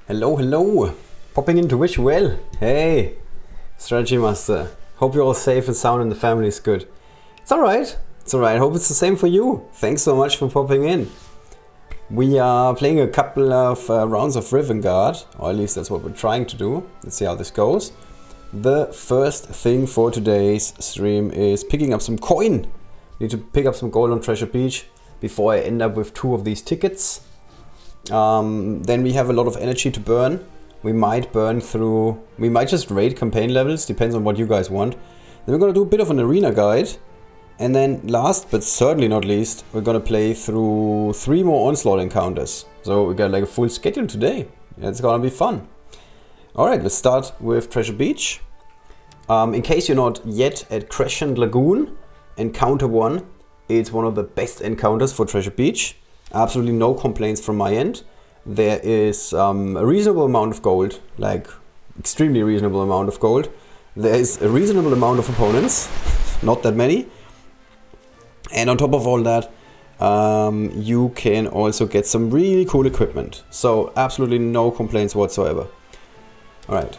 Hello, hello! Popping in to wish you well. Hey, Strategy Master. Hope you're all safe and sound and the family is good. It's alright. It's alright. Hope it's the same for you. Thanks so much for popping in. We are playing a couple of rounds of Rivengard, or at least that's what we're trying to do. Let's see how this goes. The first thing for today's stream is picking up some coin. Need to pick up some gold on Treasure Beach before I end up with 2 of these tickets. Then we have a lot of energy to burn. We might burn through... We might just raid campaign levels, depends on what you guys want. Then we're gonna do a bit of an arena guide. And then last but certainly not least, we're gonna play through 3 more Onslaught Encounters. So we got like a full schedule today. It's gonna be fun. Alright, let's start with Treasure Beach. In case you're not yet at Crescent Lagoon, Encounter 1, it's one of the best encounters for Treasure Beach. Absolutely no complaints from my end. There is a reasonable amount of gold, like extremely reasonable amount of gold. There is a reasonable amount of opponents, not that many. And on top of all that, you can also get some really cool equipment. So absolutely no complaints whatsoever. Alright.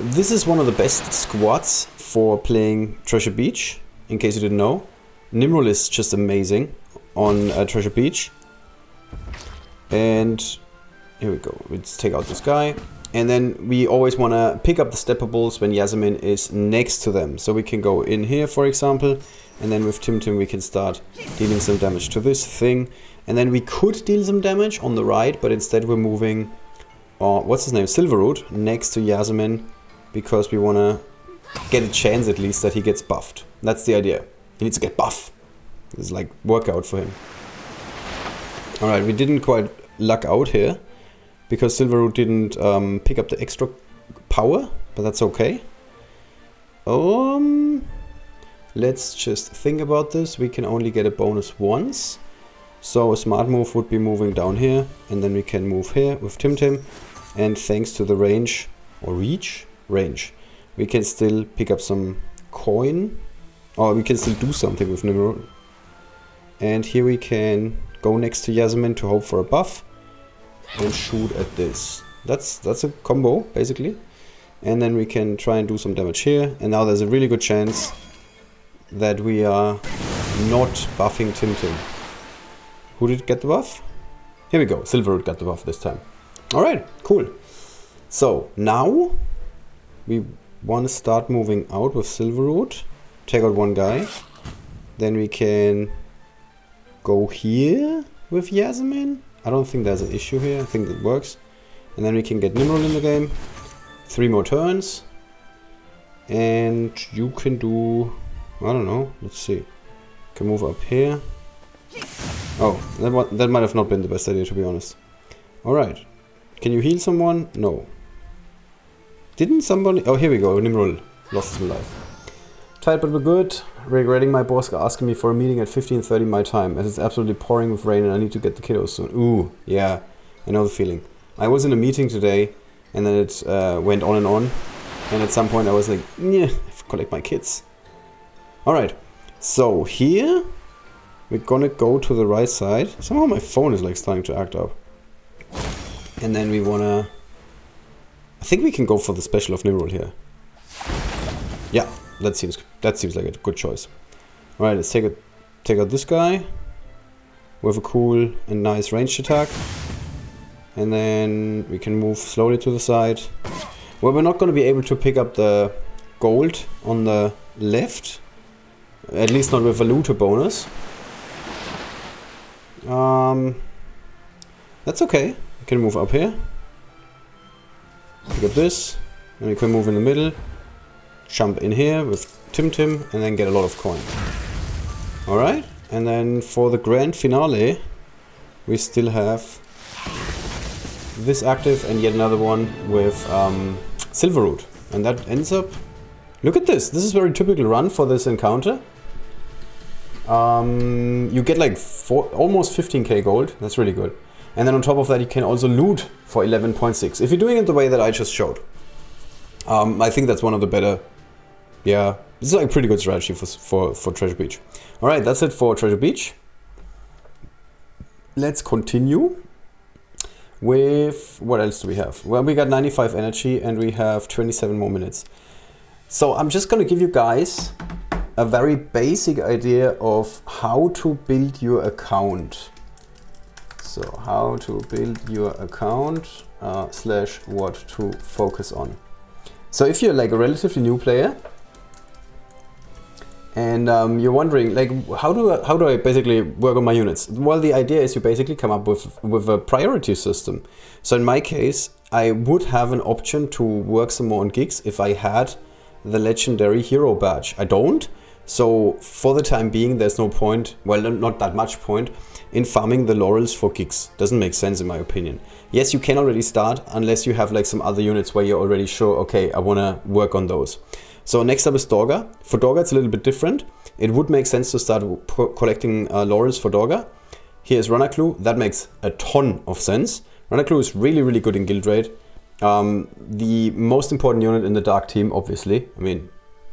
This is one of the best squads for playing Treasure Beach, in case you didn't know. Nimrod is just amazing on Treasure Beach. And here we go. Let's take out this guy. And then we always want to pick up the steppables when Yasmin is next to them. So we can go in here, for example. And then with Tim we can start dealing some damage to this thing. And then we could deal some damage on the right, but instead we're moving, what's his name, Silverroot, next to Yasmin. Because we want to get a chance at least that he gets buffed. That's the idea. He needs to get buff. It's like workout for him. Alright, we didn't quite luck out here. Because Silverroot didn't pick up the extra power. But that's okay. Let's just think about this. We can only get a bonus once. So a smart move would be moving down here. And then we can move here with Tim. And thanks to the range, or range, we can still pick up some coin. Or we can still do something with Nimrod. And here we can go next to Yasmin to hope for a buff. And shoot at this. That's a combo, basically. And then we can try and do some damage here. And now there's a really good chance that we are not buffing Tim. Who did get the buff? Here we go. Silverroot got the buff this time. Alright, cool. So, now we want to start moving out with Silverroot. Take out one guy. Then we can go here with Yasmin. I don't think there's an issue here. I think it works. And then we can get Nimrod in the game. 3 more turns. And you can do... I don't know. Let's see. You can move up here. Oh, that might have not been the best idea, to be honest. Alright. Can you heal someone? No. Didn't somebody... Oh, here we go. Nimrod lost his life. Tight but we're good. Regretting my boss asking me for a meeting at 15:30 my time, as it's absolutely pouring with rain and I need to get the kiddos soon. Ooh, yeah, I know the feeling. I was in a meeting today and then it went on. And at some point I was like, yeah, I have to collect my kids. Alright, so here we're gonna go to the right side. Somehow my phone is like starting to act up. And then we wanna... I think we can go for the special of Nimrod here. Yeah. That seems like a good choice. Alright, let's take out this guy with a cool and nice ranged attack. And then we can move slowly to the side. Well, we're not going to be able to pick up the gold on the left. At least not with a looter bonus. That's okay. We can move up here. Pick up this. And we can move in the middle. Jump in here with Tim and then get a lot of coin. Alright, and then for the grand finale, we still have this active and yet another one with Silverroot. And that ends up... Look at this! This is a very typical run for this encounter. You get like almost 15k gold, that's really good. And then on top of that you can also loot for 11.6, if you're doing it the way that I just showed. I think that's one of the better... Yeah, this is like a pretty good strategy for Treasure Beach. Alright, that's it for Treasure Beach. Let's continue. with, what else do we have? Well, we got 95 energy and we have 27 more minutes. So I'm just gonna give you guys a very basic idea of how to build your account. So how to build your account slash what to focus on. So if you're like a relatively new player and you're wondering like how do I basically work on my units? Well, the idea is you basically come up with a priority system. So in my case, I would have an option to work some more on gigs if I had the legendary hero badge. I don't. So for the time being, there's no point, well, not that much point, in farming the laurels for gigs. Doesn't make sense in my opinion. Yes, you can already start unless you have like some other units where you're already sure, okay, I want to work on those. So next up is Dorga. For Dorga, it's a little bit different. It would make sense to start collecting laurels for Dorga. Here's Ranaklu. That makes a ton of sense. Ranaklu is really, really good in guild raid. The most important unit in the dark team, obviously. I mean,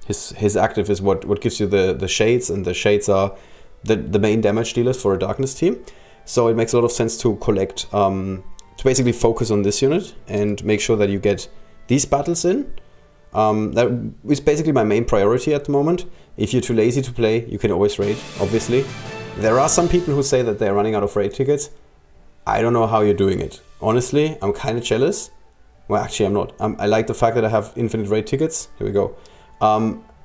his active is what gives you the shades, and the shades are the main damage dealers for a darkness team. So it makes a lot of sense to collect, to basically focus on this unit and make sure that you get these battles in. That is basically my main priority at the moment. If you're too lazy to play, you can always raid, obviously. There are some people who say that they're running out of raid tickets. I don't know how you're doing it. Honestly, I'm kind of jealous. Well, actually, I'm not. I like the fact that I have infinite raid tickets. Here we go.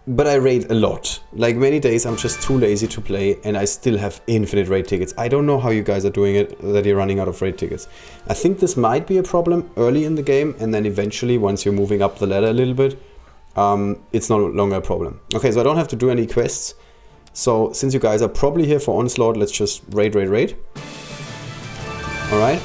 But I raid a lot. Like many days I'm just too lazy to play and I still have infinite raid tickets. I don't know how you guys are doing it, that you're running out of raid tickets. I think this might be a problem early in the game, and then eventually once you're moving up the ladder a little bit, it's no longer a problem. Okay, so I don't have to do any quests. So since you guys are probably here for Onslaught, let's just raid. Alright.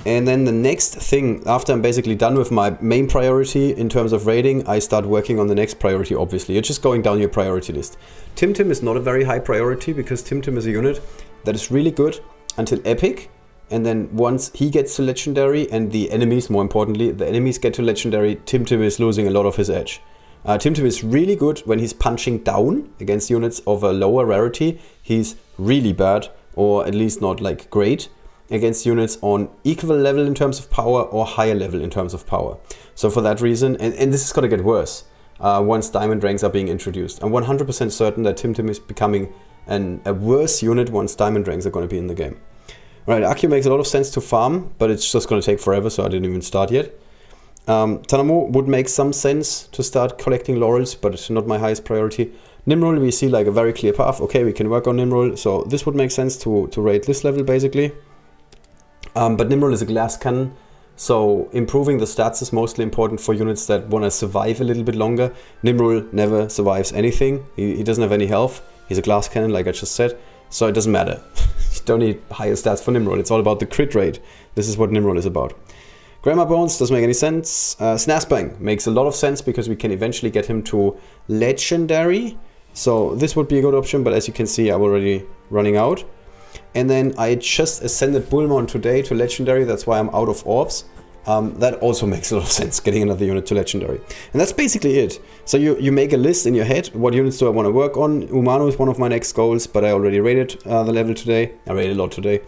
And then the next thing, after I'm basically done with my main priority in terms of raiding, I start working on the next priority, obviously. You're just going down your priority list. Timtim is not a very high priority because Timtim is a unit that is really good until epic. And then once he gets to legendary and the enemies, more importantly, the enemies get to legendary, Timtim is losing a lot of his edge. Timtim is really good when he's punching down against units of a lower rarity. He's really bad, or at least not like great, against units on equal level in terms of power or higher level in terms of power. So for that reason, and this is going to get worse once diamond ranks are being introduced. I'm 100% certain that Timtim is becoming a worse unit once diamond ranks are going to be in the game. Right, Akio makes a lot of sense to farm, but it's just going to take forever, so I didn't even start yet. Tanamo would make some sense to start collecting laurels, but it's not my highest priority. Nimrul, we see like a very clear path. Okay, we can work on Nimrul, so this would make sense to raid this level basically. But Nimrul is a glass cannon, so improving the stats is mostly important for units that want to survive a little bit longer. Nimrul never survives anything. He doesn't have any health. He's a glass cannon, like I just said, so it doesn't matter. You don't need higher stats for Nimrul. It's all about the crit rate. This is what Nimrul is about. Grammar Bones doesn't make any sense. Snazbang makes a lot of sense because we can eventually get him to legendary. So this would be a good option, but as you can see, I'm already running out. And then I just ascended Bullmon today to legendary, that's why I'm out of orbs. That also makes a lot of sense, getting another unit to legendary. And that's basically it. So you make a list in your head, what units do I want to work on? Umano is one of my next goals, but I already rated the level today. I rated a lot today.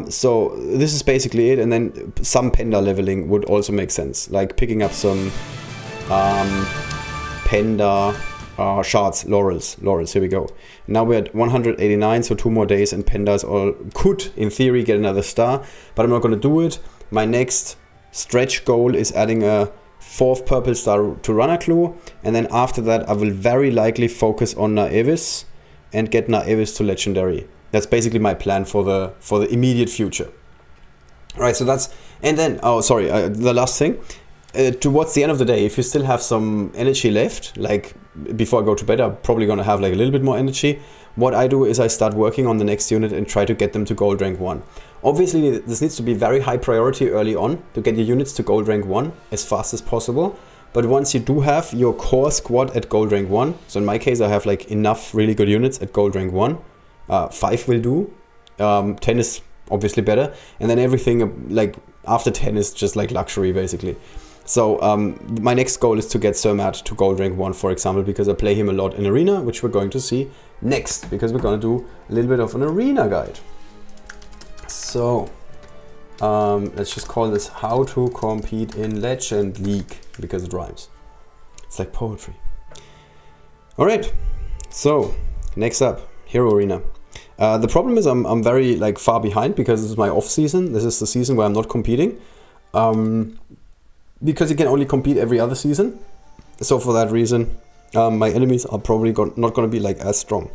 So this is basically it, and then some Penda leveling would also make sense, like picking up some Penda shards, laurels, here we go. Now we're at 189, so 2 more days and Pendas could, in theory, get another star, but I'm not going to do it. My next stretch goal is adding a 4th purple star to Ranaklu, and then after that I will very likely focus on Naevis and get Naevis to legendary. That's basically my plan for the immediate future. Alright, so that's, and then, the last thing. Towards the end of the day, if you still have some energy left, like before I go to bed, I'm probably going to have like a little bit more energy. What I do is I start working on the next unit and try to get them to gold rank 1. Obviously, this needs to be very high priority early on to get your units to gold rank 1 as fast as possible. But once you do have your core squad at gold rank 1, so in my case, I have like enough really good units at gold rank 1. 5 will do. 10 is obviously better. And then everything like after 10 is just like luxury basically. So my next goal is to get Sir Matt to gold rank 1, for example, because I play him a lot in Arena, which we're going to see next, because we're going to do a little bit of an Arena guide. So Let's just call this How to Compete in Legend League, because it rhymes. It's like poetry. Alright, so next up, Hero Arena. The problem is I'm very like far behind because this is my off season. This is the season where I'm not competing. Because you can only compete every other season. So for that reason, my enemies are probably not going to be like as strong.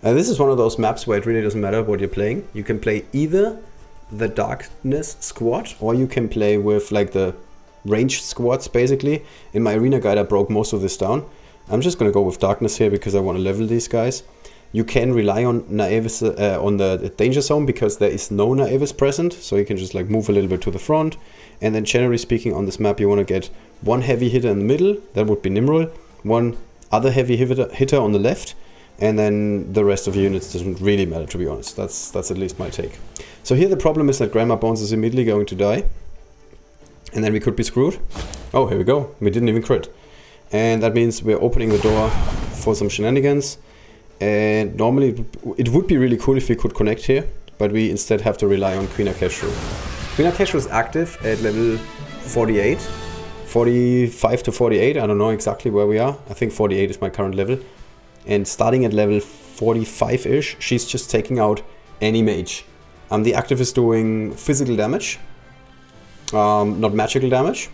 This is one of those maps where it really doesn't matter what you're playing. You can play either the Darkness squad, or you can play with like the ranged squads basically. In my arena guide I broke most of this down. I'm just going to go with Darkness here because I want to level these guys. You can rely on Naevis on the danger zone because there is no Naevis present, so you can just like move a little bit to the front. And then generally speaking on this map you want to get one heavy hitter in the middle, that would be Nimrod, one other heavy hitter on the left, and then the rest of the units doesn't really matter, to be honest. That's at least my take. So here the problem is that Grandma Bones is immediately going to die, and then we could be screwed. Oh, here we go, we didn't even crit. And that means we're opening the door for some shenanigans. And normally it would be really cool if we could connect here, but we instead have to rely on Queen Akeshru. Queen Akeshru is active at level 48, 45 to 48, I don't know exactly where we are. I think 48 is my current level. And starting at level 45-ish, she's just taking out any mage. The active is doing physical damage, not magical damage.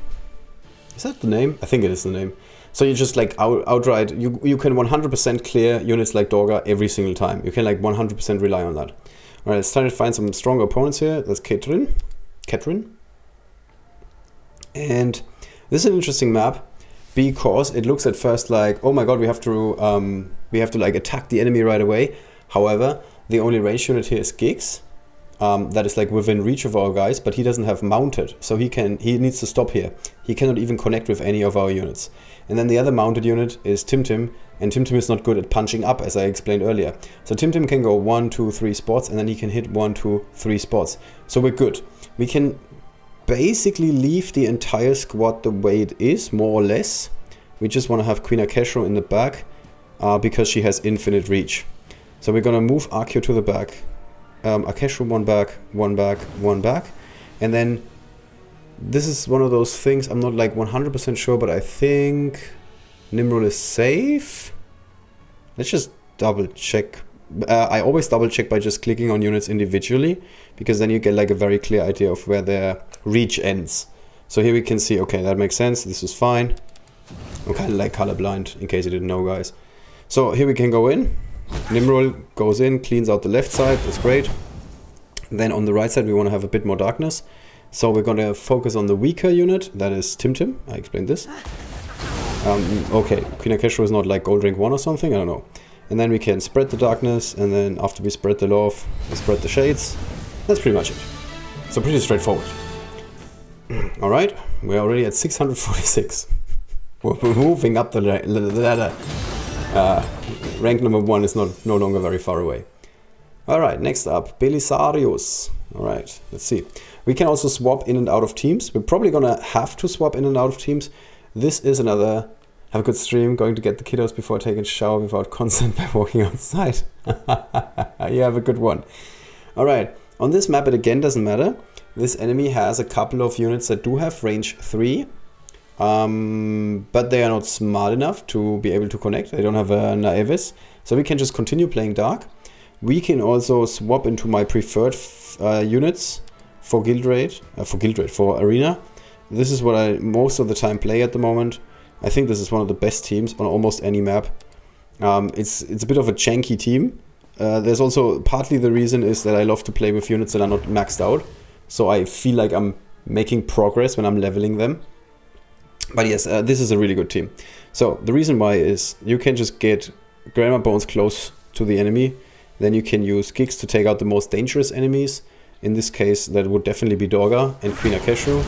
Is that the name? I think it is the name. So you just like outright, you can 100% clear units like Dorga every single time. You can like 100% rely on that. Alright, let's try to find some stronger opponents here. That's Ketrin. And this is an interesting map because it looks at first like, oh my god, we have to like attack the enemy right away. However, the only range unit here is Giggs. That is like within reach of our guys, but he doesn't have mounted, so he needs to stop here. He cannot even connect with any of our units. And then the other mounted unit is Timtim, and Timtim is not good at punching up, as I explained earlier. So Timtim can go 1, 2, 3 spots, and then he can hit 1, 2, 3 spots. So we're good. We can basically leave the entire squad the way it is, more or less. We just want to have Queen Akeshru in the back, because she has infinite reach. So we're gonna move Akio to the back. Akeshru one back, and then this is one of those things, I'm not like 100% sure, but I think Nimrod is safe. Let's just double check. I always double check by just clicking on units individually, because then you get like a very clear idea of where their reach ends. So here we can see, okay, that makes sense, this is fine. I'm kind of like colorblind, in case you didn't know, guys. So here we can go in. Nimrod goes in, cleans out the left side, that's great. Then on the right side we want to have a bit more darkness. So we're going to focus on the weaker unit, that is Timtim. I explained this. Okay, Queen Akeshru is not like gold rank 1 or something, I don't know. And then we can spread the darkness, and then after we spread the love, we spread the shades. That's pretty much it. So pretty straightforward. Alright, we're already at 646. We're moving up the ladder. Rank number 1 is no longer very far away. Alright, next up, Belisarius. Alright, let's see. We can also swap in and out of teams. We're probably gonna have to swap in and out of teams. This is another have a good stream, going to get the kiddos before taking a shower without consent by walking outside. You have a good one. Alright, on this map it again doesn't matter. This enemy has a couple of units that do have range 3. But they are not smart enough to be able to connect. They don't have a Naevis. So we can just continue playing Dark. We can also swap into my preferred units for for Arena. This is what I most of the time play at the moment. I think this is one of the best teams on almost any map. It's a bit of a janky team. There's also partly the reason is that I love to play with units that are not maxed out. So I feel like I'm making progress when I'm leveling them. But yes, this is a really good team. So the reason why is you can just get Grandma Bones close to the enemy. Then you can use Giggs to take out the most dangerous enemies. In this case, that would definitely be Dorga and Queen Akeshru.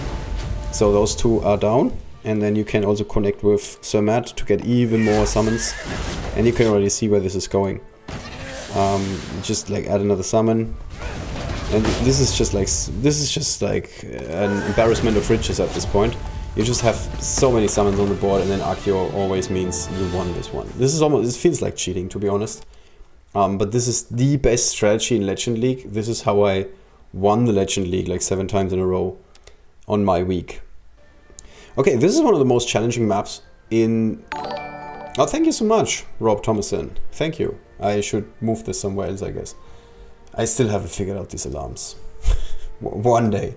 So those two are down. And then you can also connect with Sir Matt to get even more summons. And you can already see where this is going. Just like add another summon. And this is just like an embarrassment of riches at this point. You just have so many summons on the board, and then Akio always means you won this one. This feels like cheating, to be honest. But this is the best strategy in Legend League. This is how I won the Legend League like 7 times in a row on my week. Okay, this is one of the most challenging maps in... Oh, thank you so much, Rob Thomason. Thank you. I should move this somewhere else, I guess. I still haven't figured out these alarms. One day.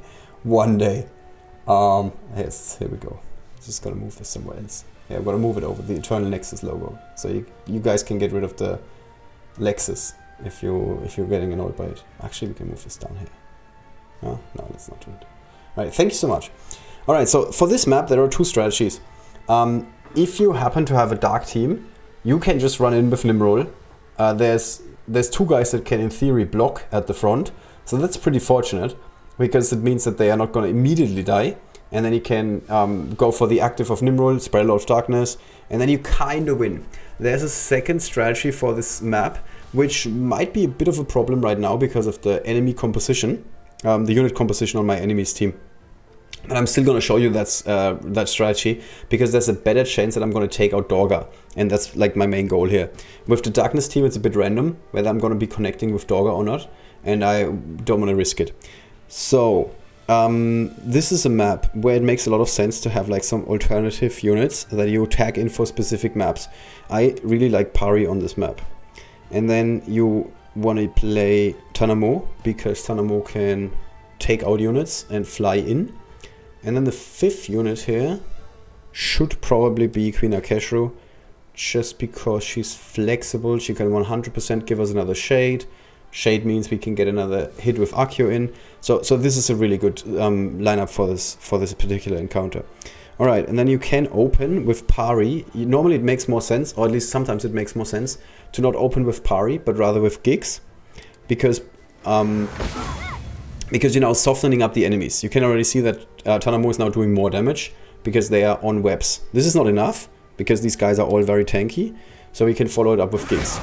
Yes, here we go. Just gotta move this somewhere else. Yeah, I'm gonna move it over the Eternal Nexus logo. So you guys can get rid of the Lexus if you're getting annoyed by it. Actually, we can move this down here. No, let's not do it. Alright, thank you so much. Alright, so for this map, there are 2 strategies. If you happen to have a dark team, you can just run in with Limroll. There's 2 guys that can, in theory, block at the front. So that's pretty fortunate, because it means that they are not going to immediately die. And then you can go for the active of Nimrod, spread a lot of darkness, and then you kind of win. There's a second strategy for this map, which might be a bit of a problem right now because of the enemy composition, the unit composition on my enemy's team. And I'm still going to show you that strategy, because there's a better chance that I'm going to take out Dorga. And that's like my main goal here. With the Darkness team, it's a bit random whether I'm going to be connecting with Dorga or not. And I don't want to risk it. So, this is a map where it makes a lot of sense to have like some alternative units that you tag in for specific maps. I really like Pari on this map. And then you want to play Tanamo, because Tanamo can take out units and fly in. And then the 5th unit here should probably be Queen Akeshru, just because she's flexible. She can 100% give us another Shade. Shade means we can get another hit with Accio in. So this is a really good lineup for this particular encounter. Alright, and then you can open with Pari. Normally it makes more sense, or at least sometimes it makes more sense, to not open with Pari, but rather with Giggs. Because you're now softening up the enemies. You can already see that Tanamo is now doing more damage, because they are on webs. This is not enough, because these guys are all very tanky. So we can follow it up with Giggs.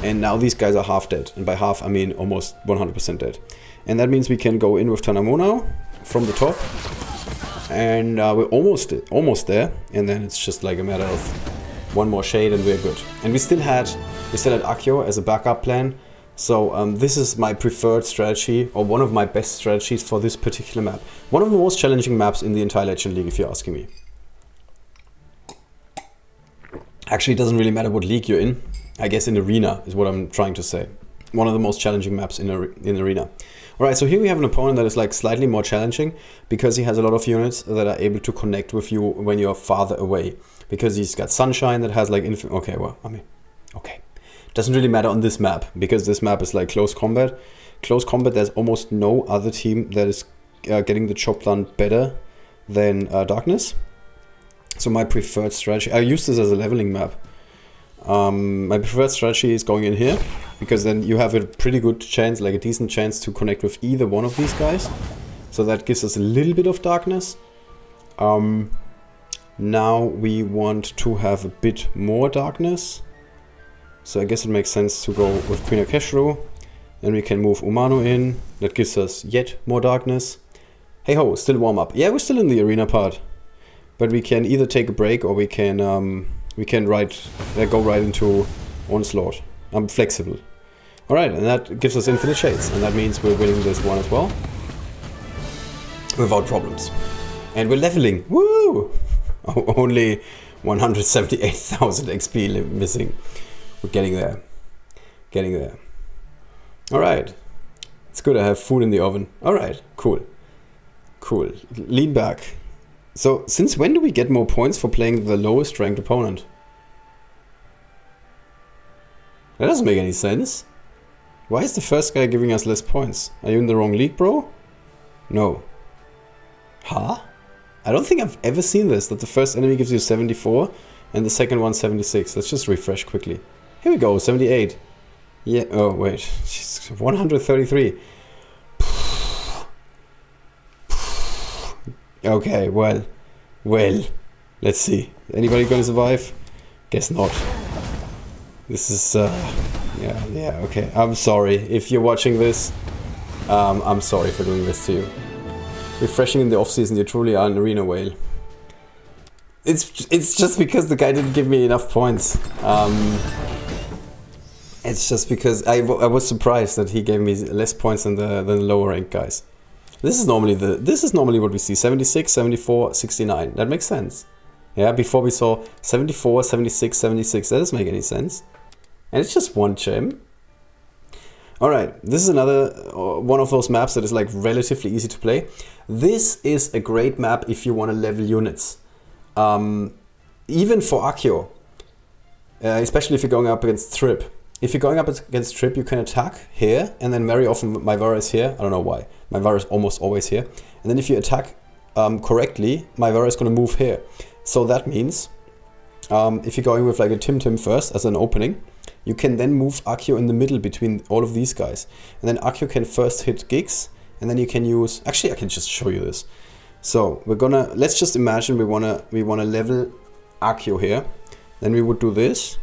And now these guys are half dead. And by half, I mean almost 100% dead. And that means we can go in with Tanamo now, from the top. And we're almost there. And then it's just like a matter of one more Shade and we're good. And we still had Accio as a backup plan. So this is my preferred strategy, or one of my best strategies for this particular map. One of the most challenging maps in the entire Legend League, if you're asking me. Actually, it doesn't really matter what league you're in. I guess in Arena is what I'm trying to say. One of the most challenging maps in Arena. Alright, so here we have an opponent that is like slightly more challenging, because he has a lot of units that are able to connect with you when you're farther away. Because he's got Sunshine that has like infinite... Okay, well, I mean... Okay. Doesn't really matter on this map, because this map is like close combat. Close combat, there's almost no other team that is getting the job done better than Darkness. So my preferred strategy, I use this as a leveling map. My preferred strategy is going in here, because then you have a pretty good chance, like a decent chance to connect with either one of these guys. So that gives us a little bit of darkness. Now we want to have a bit more darkness. So I guess it makes sense to go with Queen Akeshru. Then we can move Umano in. That gives us yet more darkness. Hey ho, still warm up. Yeah, we're still in the arena part. But we can either take a break, or we can go right into Onslaught. I'm flexible. Alright, and that gives us infinite shades. And that means we're winning this one as well. Without problems. And we're leveling. Woo! Only 178,000 XP missing. We're getting there. Getting there. Alright. It's good to have food in the oven. Alright, cool. Cool. Lean back. So, since when do we get more points for playing the lowest ranked opponent? That doesn't make any sense. Why is the first guy giving us less points? Are you in the wrong league, bro? No. Huh? I don't think I've ever seen this, that the first enemy gives you 74 and the second one 76. Let's just refresh quickly. Here we go, 78. Yeah, oh wait, jeez, 133. Okay, well, let's see. Anybody gonna survive? Guess not. This is, yeah, okay. I'm sorry. If you're watching this, I'm sorry for doing this to you. Refreshing in the off-season, you truly are an arena whale. It's just because the guy didn't give me enough points. It's just because I was surprised that he gave me less points than the lower rank guys. This is normally what we see, 76, 74, 69. That makes sense. Yeah, before we saw 74, 76, 76. That doesn't make any sense. And it's just one gem. Alright, this is another one of those maps that is like relatively easy to play. This is a great map if you want to level units. Even for Accio. Especially if you're going up against Trip. If you're going up against Trip, you can attack here, and then very often Myvara is here. I don't know why. Myvara is almost always here. And then if you attack correctly, Myvara is going to move here. So that means, if you're going with like a Tim first as an opening, you can then move Accio in the middle between all of these guys. And then Accio can first hit Giggs, and then you can use... Actually, I can just show you this. So we're gonna... Let's just imagine we wanna level Accio here. Then we would do this.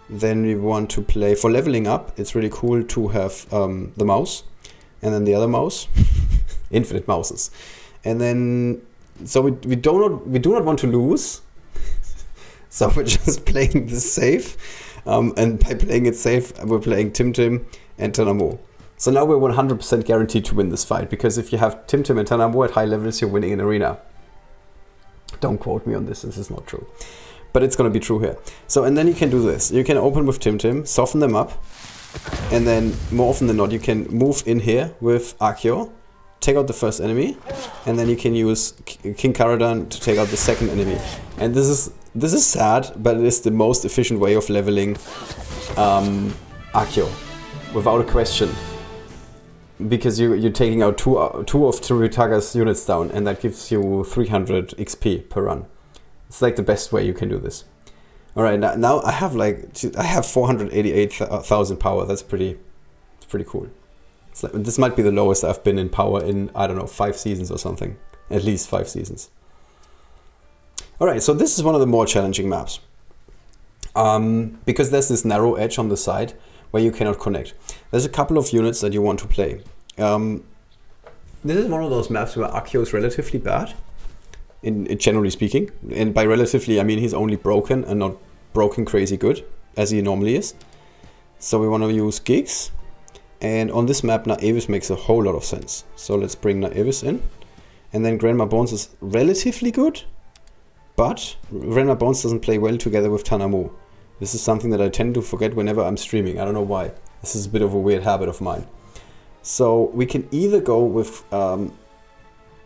Then we want to play... For leveling up, it's really cool to have the mouse. And then the other mouse. Infinite mouses. And then... So we do not want to lose. So we're just playing this safe. And by playing it safe, we're playing Tim and Tanamo. So now we're 100% guaranteed to win this fight. Because if you have Tim and Tanamo at high levels, you're winning an arena. Don't quote me on this. This is not true. But it's going to be true here. So, and then you can do this. You can open with Tim, soften them up. And then, more often than not, you can move in here with Accio. Take out the first enemy. And then you can use King Karadan to take out the second enemy. And this is sad, but it is the most efficient way of leveling Accio. Without a question. Because you're taking out two of Tripitaka's units down. And that gives you 300 XP per run. It's like the best way you can do this. All right, now I have 488,000 power. That's pretty cool. It's like, this might be the lowest I've been in power in, I don't know, 5 seasons or something. At least 5 seasons. All right, so this is one of the more challenging maps. Because there's this narrow edge on the side where you cannot connect. There's a couple of units that you want to play. This is one of those maps where Accio is relatively bad. In generally speaking, and by relatively I mean he's only broken and not broken crazy good as he normally is. So we want to use Giggs, and on this map Naevis makes a whole lot of sense. So let's bring Naevis in, and then Grandma Bones is relatively good, but Grandma Bones doesn't play well together with Tanamo. This is something that I tend to forget whenever I'm streaming. I don't know why. This is a bit of a weird habit of mine. So we can either go with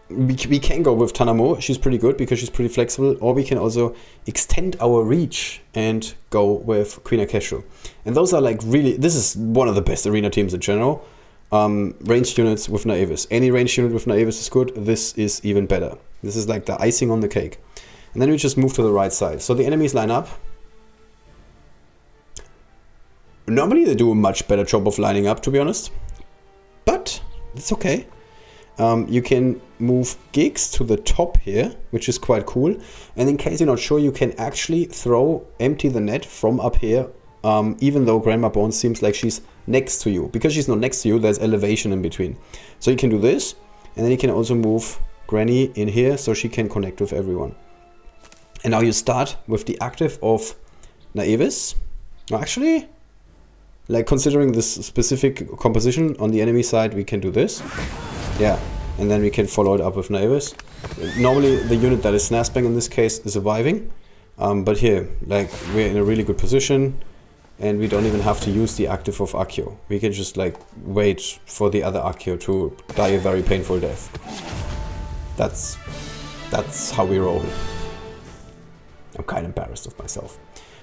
we can go with Tanamo, she's pretty good because she's pretty flexible, or we can also extend our reach and go with Queen Akeshu. And those are like really, this is one of the best arena teams in general. Ranged units with Naevis. Any ranged unit with Naevis is good, this is even better. This is like the icing on the cake. And then we just move to the right side. So the enemies line up. Normally they do a much better job of lining up, to be honest. But it's okay. You can move Giggs to the top here, which is quite cool. And in case you're not sure, you can actually empty the net from up here, even though Grandma Bones seems like she's next to you. Because she's not next to you, there's elevation in between. So you can do this, and then you can also move Granny in here so she can connect with everyone. And now you start with the active of Naevis. Actually, like considering this specific composition on the enemy side, we can do this. Yeah, and then we can follow it up with Naevis. Normally the unit that is Snaspang in this case is surviving. But here, like, we're in a really good position and we don't even have to use the active of Accio. We can just like wait for the other Accio to die a very painful death. That's how we roll. I'm kind of embarrassed of myself.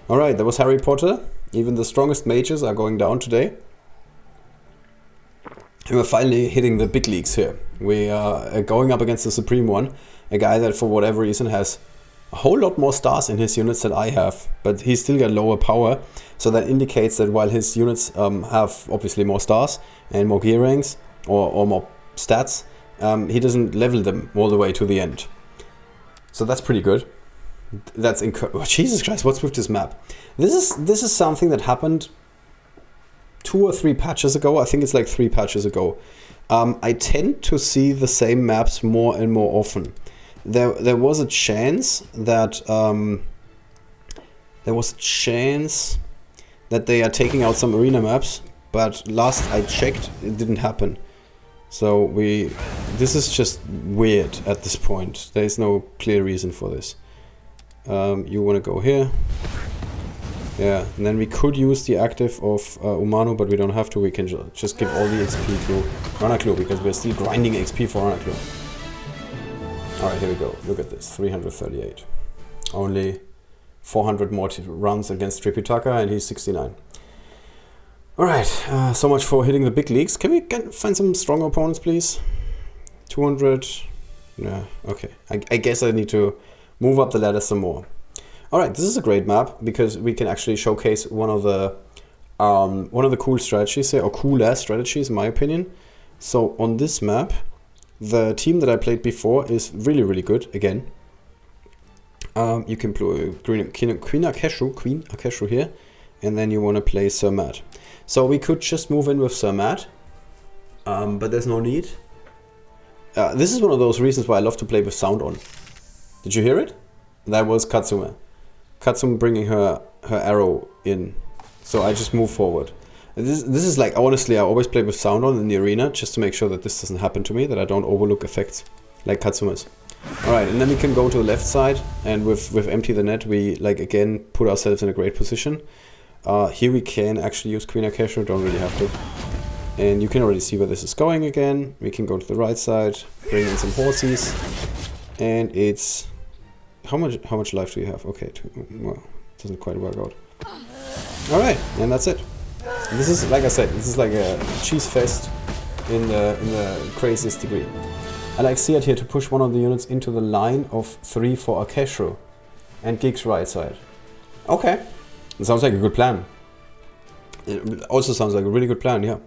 Alright, that was Harry Potter. Even the strongest mages are going down today. And we're finally hitting the big leagues here. We are going up against the Supreme One, a guy that for whatever reason has a whole lot more stars in his units than I have, but he's still got lower power. So that indicates that while his units have obviously more stars and more gear ranks or more stats, he doesn't level them all the way to the end. So that's pretty good. That's oh, Jesus Christ, what's with this map? This is something that happened 2 or 3 patches ago. I think it's like 3 patches ago. I tend to see the same maps more and more often. There was a chance that that they are taking out some arena maps, but last I checked, it didn't happen. So this is just weird at this point. There is no clear reason for this. You want to go here. Yeah, and then we could use the active of Umanu, but we don't have to. We can just give all the XP to Ranaklu, because we're still grinding XP for Ranaklu. Alright, here we go. Look at this. 338. Only 400 more rounds against Tripitaka, and he's 69. Alright, so much for hitting the big leagues. Can we find some stronger opponents, please? 200. Yeah, okay. I guess I need to move up the ladder some more. Alright, this is a great map, because we can actually showcase one of the cool strategies here, or cooler strategies in my opinion. So on this map, the team that I played before is really, really good, again. You can play Queen Akeshu here, and then you want to play Sir Matt. So we could just move in with Sir Matt, but there's no need. This is one of those reasons why I love to play with sound on. Did you hear it? That was Katsume. Katsume bringing her arrow in. So I just move forward. This is like, honestly, I always play with sound on in the arena, just to make sure that this doesn't happen to me, that I don't overlook effects like Katsume's. Alright, and then we can go to the left side, and with Empty the Net, we like again put ourselves in a great position. Here we can actually use Queen Akeshu, don't really have to. And you can already see where this is going again. We can go to the right side, bring in some horses, and it's... How much life do you have? Okay, well, doesn't quite work out. Alright, and that's it. This is, like I said, this is like a cheese fest in the craziest degree. I like Seat here to push one of the units into the line of 3 for Akeshu and Gig's right side. Okay, it sounds like a good plan. It also sounds like a really good plan, yeah.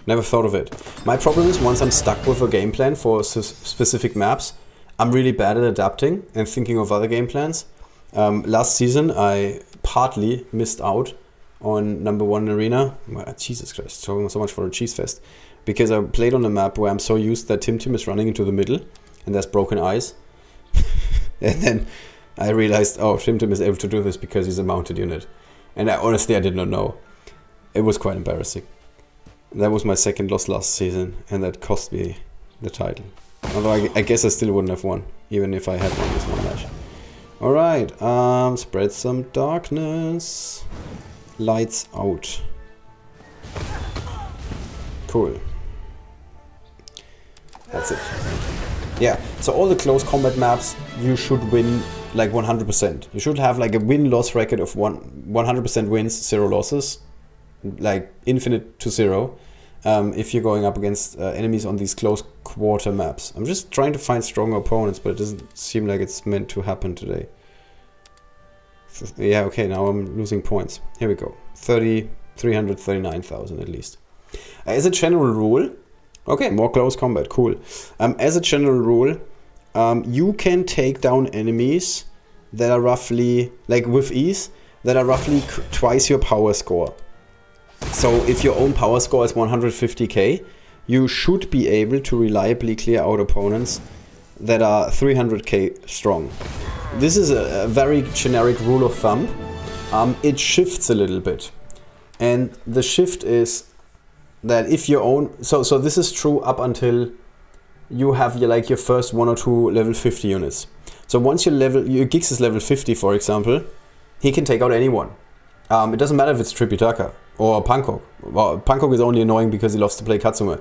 Never thought of it. My problem is, once I'm stuck with a game plan for specific maps, I'm really bad at adapting and thinking of other game plans. Last season, I partly missed out on #1 arena. Well, Jesus Christ, so much for a cheese fest. Because I played on a map where I'm so used that Tim is running into the middle and there's broken ice. And then I realized, oh, Tim is able to do this because he's a mounted unit. And honestly, I did not know. It was quite embarrassing. That was my second loss last season, and that cost me the title. Although I guess I still wouldn't have won, even if I had won this one match. Alright, spread some darkness. Lights out. Cool. That's it. Yeah, so all the close combat maps, you should win like 100%. You should have like a win-loss record of 100% wins, 0 losses. Like infinite to 0. If you're going up against enemies on these close quarter maps. I'm just trying to find stronger opponents, but it doesn't seem like it's meant to happen today. Yeah, okay, now I'm losing points. Here we go. 339,000 at least. As a general rule, okay, more close combat, cool. As a general rule, you can take down enemies that are roughly, like with ease, that are roughly twice your power score. So if your own power score is 150k, you should be able to reliably clear out opponents that are 300k strong. This is a very generic rule of thumb. It shifts a little bit. And the shift is that if your own... So this is true up until you have your first 1 or 2 level 50 units. So once your Giggs is level 50, for example, he can take out anyone. It doesn't matter if it's Tripitaka or Pankok. Well, Pankok is only annoying because he loves to play Katsume.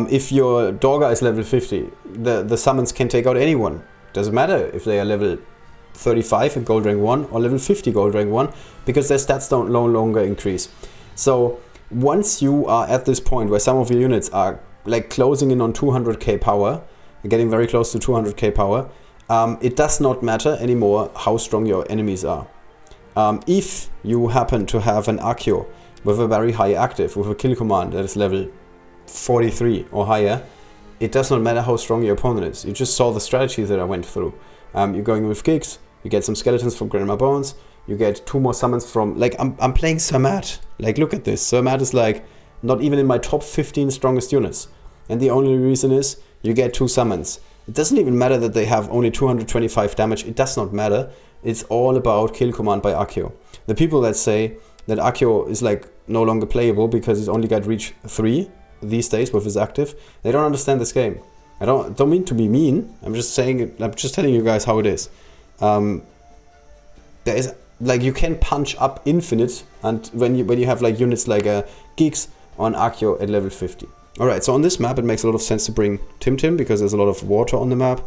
If your Dorga is level 50, the summons can take out anyone. Doesn't matter if they are level 35 in Gold Rank 1 or level 50 Gold Rank 1, because their stats don't no longer increase. So once you are at this point where some of your units are like closing in on 200k power, getting very close to 200k power, it does not matter anymore how strong your enemies are. If you happen to have an Accio with a very high active, with a kill command that is level 43 or higher, it does not matter how strong your opponent is. You just saw the strategies that I went through. You're going with Giggs, you get some skeletons from Grandma Bones, you get 2 more summons from, like, I'm playing Sir Matt. Like, look at this. Sir Matt is like not even in my top 15 strongest units. And the only reason is you get 2 summons. It doesn't even matter that they have only 225 damage. It does not matter. It's all about kill command by Accio. The people that say that Accio is like no longer playable because he's only got reach 3 these days with his active. They don't understand this game. I don't mean to be mean. I'm just saying it, I'm just telling you guys how it is. There is like you can punch up infinite, and when you have like units like Geeks on Accio at level 50. Alright, so on this map it makes a lot of sense to bring Tim because there's a lot of water on the map.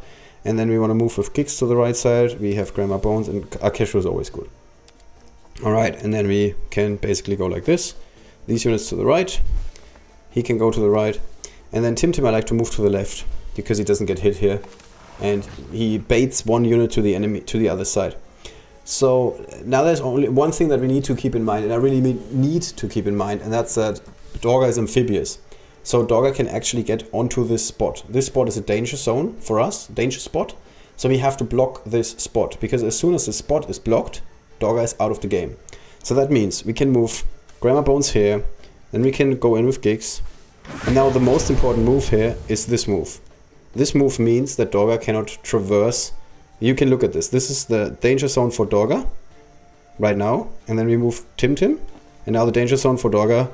And then we want to move with Geeks to the right side. We have Grandma Bones, and Akeshu is always good. Alright, and then we can basically go like this. These units to the right. He can go to the right. And then Tim I like to move to the left, because he doesn't get hit here. And he baits one unit to the enemy, to the other side. So now there's only one thing that we need to keep in mind, and I really need to keep in mind, and that's that Dorga is amphibious. So Dorga can actually get onto this spot. This spot is a danger zone for us, danger spot. So we have to block this spot, because as soon as the spot is blocked, Dorga is out of the game. So that means we can move Grandma Bones here, then we can go in with Gigs. And now the most important move here is this move. This move means that Dorga cannot traverse. You can look at this. This is the danger zone for Dorga right now. And then we move Tim. And now the danger zone for Dorga.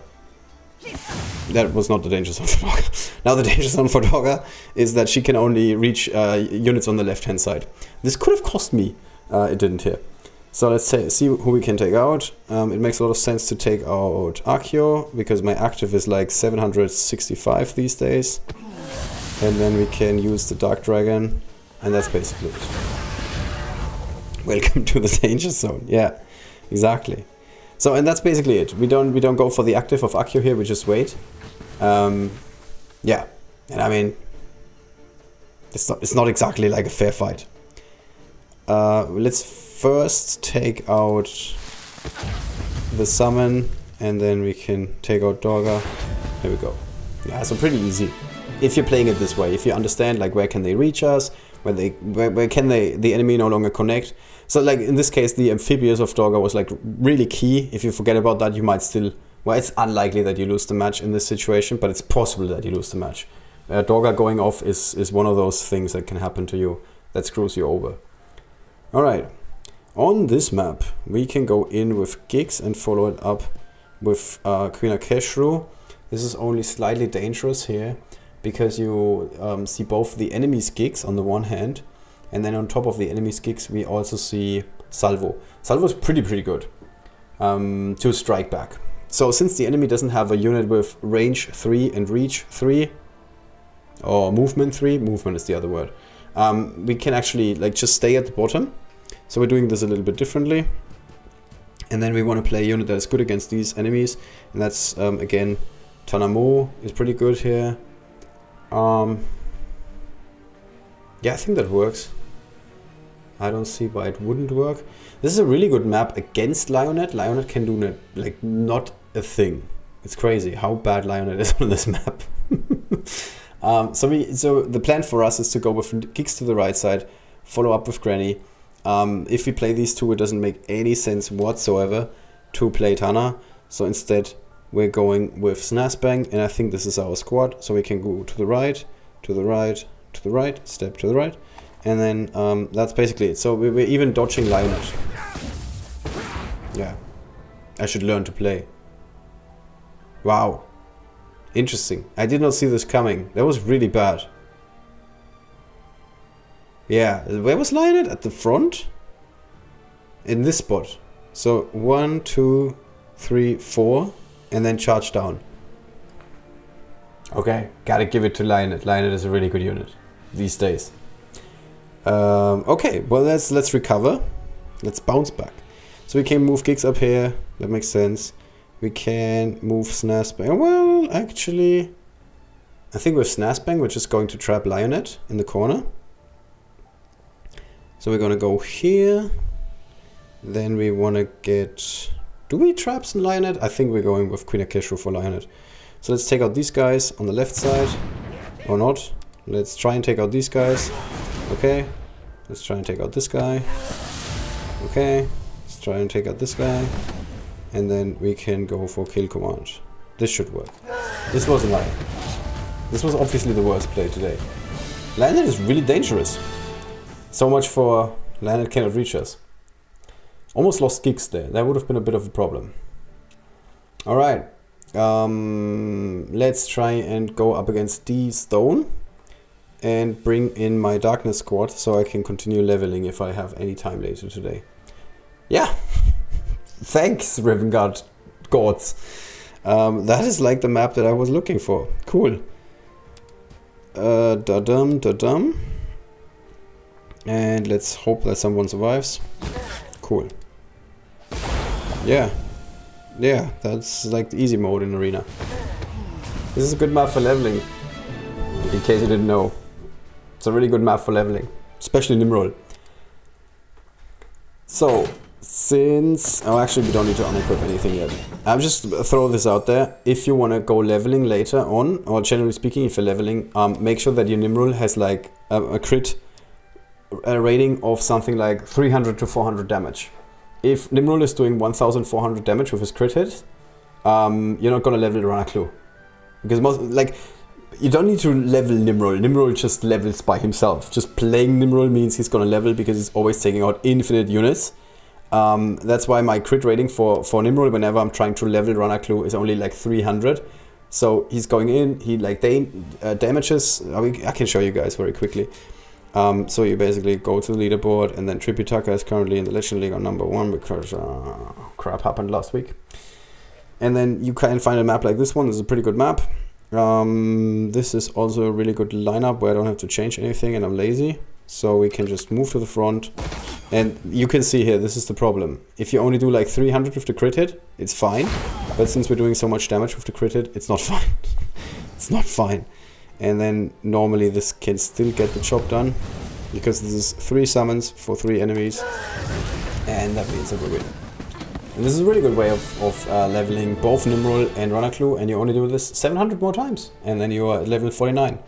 That was not the danger zone for Dorga. Now the danger zone for Dorga is that she can only reach units on the left hand side. This could have cost me. It didn't here. So let's see who we can take out. It makes a lot of sense to take out Accio, because my active is like 765 these days. And then we can use the Dark Dragon. And that's basically it. Welcome to the danger zone. Yeah, exactly. So, and that's basically it. We don't go for the active of Accio here, we just wait. Yeah, and I mean, it's not exactly like a fair fight. Let's first take out the summon, and then we can take out Dorga. There we go. Yeah, so pretty easy. If you're playing it this way, if you understand like where can they reach us, where can the enemy no longer connect. So like in this case, the amphibious of Dorga was like really key. If you forget about that, you might still, well, it's unlikely that you lose the match in this situation, but it's possible that you lose the match. Dorga going off is one of those things that can happen to you that screws you over. Alright, on this map we can go in with Gigs and follow it up with Queen Akeshru. This is only slightly dangerous here, because you see both the enemy's Gigs on the one hand, and then on top of the enemy's Gigs we also see Salvo. Salvo is pretty good to strike back. So since the enemy doesn't have a unit with range 3 and reach 3, or movement 3, movement is the other word, we can actually like just stay at the bottom. So we're doing this a little bit differently. And then we want to play a unit that is good against these enemies, and that's again Tanamo is pretty good here. Yeah, I think that works. I don't see why it wouldn't work. This is a really good map against Lionett. Lionett can do like not a thing. It's crazy how bad Lionett is on this map. So the plan for us is to go with Gigs to the right side, follow up with Granny. If we play these two, it doesn't make any sense whatsoever to play Tana. So instead, we're going with Snazbang, and I think this is our squad. So we can go to the right, to the right, to the right, step to the right. And then that's basically it. So we're even dodging Lionett. Yeah. I should learn to play. Wow. Interesting. I did not see this coming. That was really bad. Yeah. Where was Lionett? At the front? In this spot. So 1, 2, 3, 4. And then charge down. Okay. Gotta give it to Lionett. Lionett is a really good unit these days. Okay. Well, let's recover. Let's bounce back. So we can move Gigs up here. That makes sense. We can move Snazbang. Well, actually, I think with Snazbang, we're just going to trap Lionett in the corner. So we're going to go here. Then we want to get... Do we trap some Lionett? I think we're going with Queen Akeshru for Lionett. So let's take out these guys on the left side. Or not. Let's try and take out these guys. Okay. Let's try and take out this guy. Okay. Let's try and take out this guy. And then we can go for kill command. This should work. This was a lie. This was obviously the worst play today. Lionett is really dangerous. So much for Lionett cannot reach us. Almost lost Gigs there. That would have been a bit of a problem. Alright. Let's try and go up against D Stone. And bring in my Darkness squad so I can continue leveling if I have any time later today. Yeah. Thanks, Rivengard gods. That is like the map that I was looking for. Cool. Da-dum. And let's hope that someone survives. Cool. Yeah. Yeah, that's like the easy mode in Arena. This is a good map for leveling. In case you didn't know. It's a really good map for leveling. Especially Nimrod. So, since... Oh, actually we don't need to unequip anything yet. I'll just throw this out there. If you want to go leveling later on, or generally speaking, if you're leveling, make sure that your Nimrod has like a crit rating of something like 300 to 400 damage. If Nimrod is doing 1400 damage with his crit hit, you're not gonna level Ranaklu. Because most, like, you don't need to level Nimrod. Nimrod just levels by himself. Just playing Nimrod means he's gonna level because he's always taking out infinite units. That's why my crit rating for Nimrod whenever I'm trying to level Ranaklu is only like 300. So he's going in, he like damages, I can show you guys very quickly. So you basically go to the leaderboard, and then Tripitaka is currently in the Legend League on #1 because crap happened last week. And then you can find a map like this one. This is a pretty good map. This is also a really good lineup where I don't have to change anything and I'm lazy. So we can just move to the front. And you can see here, this is the problem. If you only do like 300 with the crit hit, it's fine. But since we're doing so much damage with the crit hit, it's not fine. It's not fine. And then normally this can still get the job done. Because this is 3 summons for 3 enemies. And that means that we win. And this is a really good way of leveling both Nimrod and Ranaklu. And you only do this 700 more times. And then you are at level 49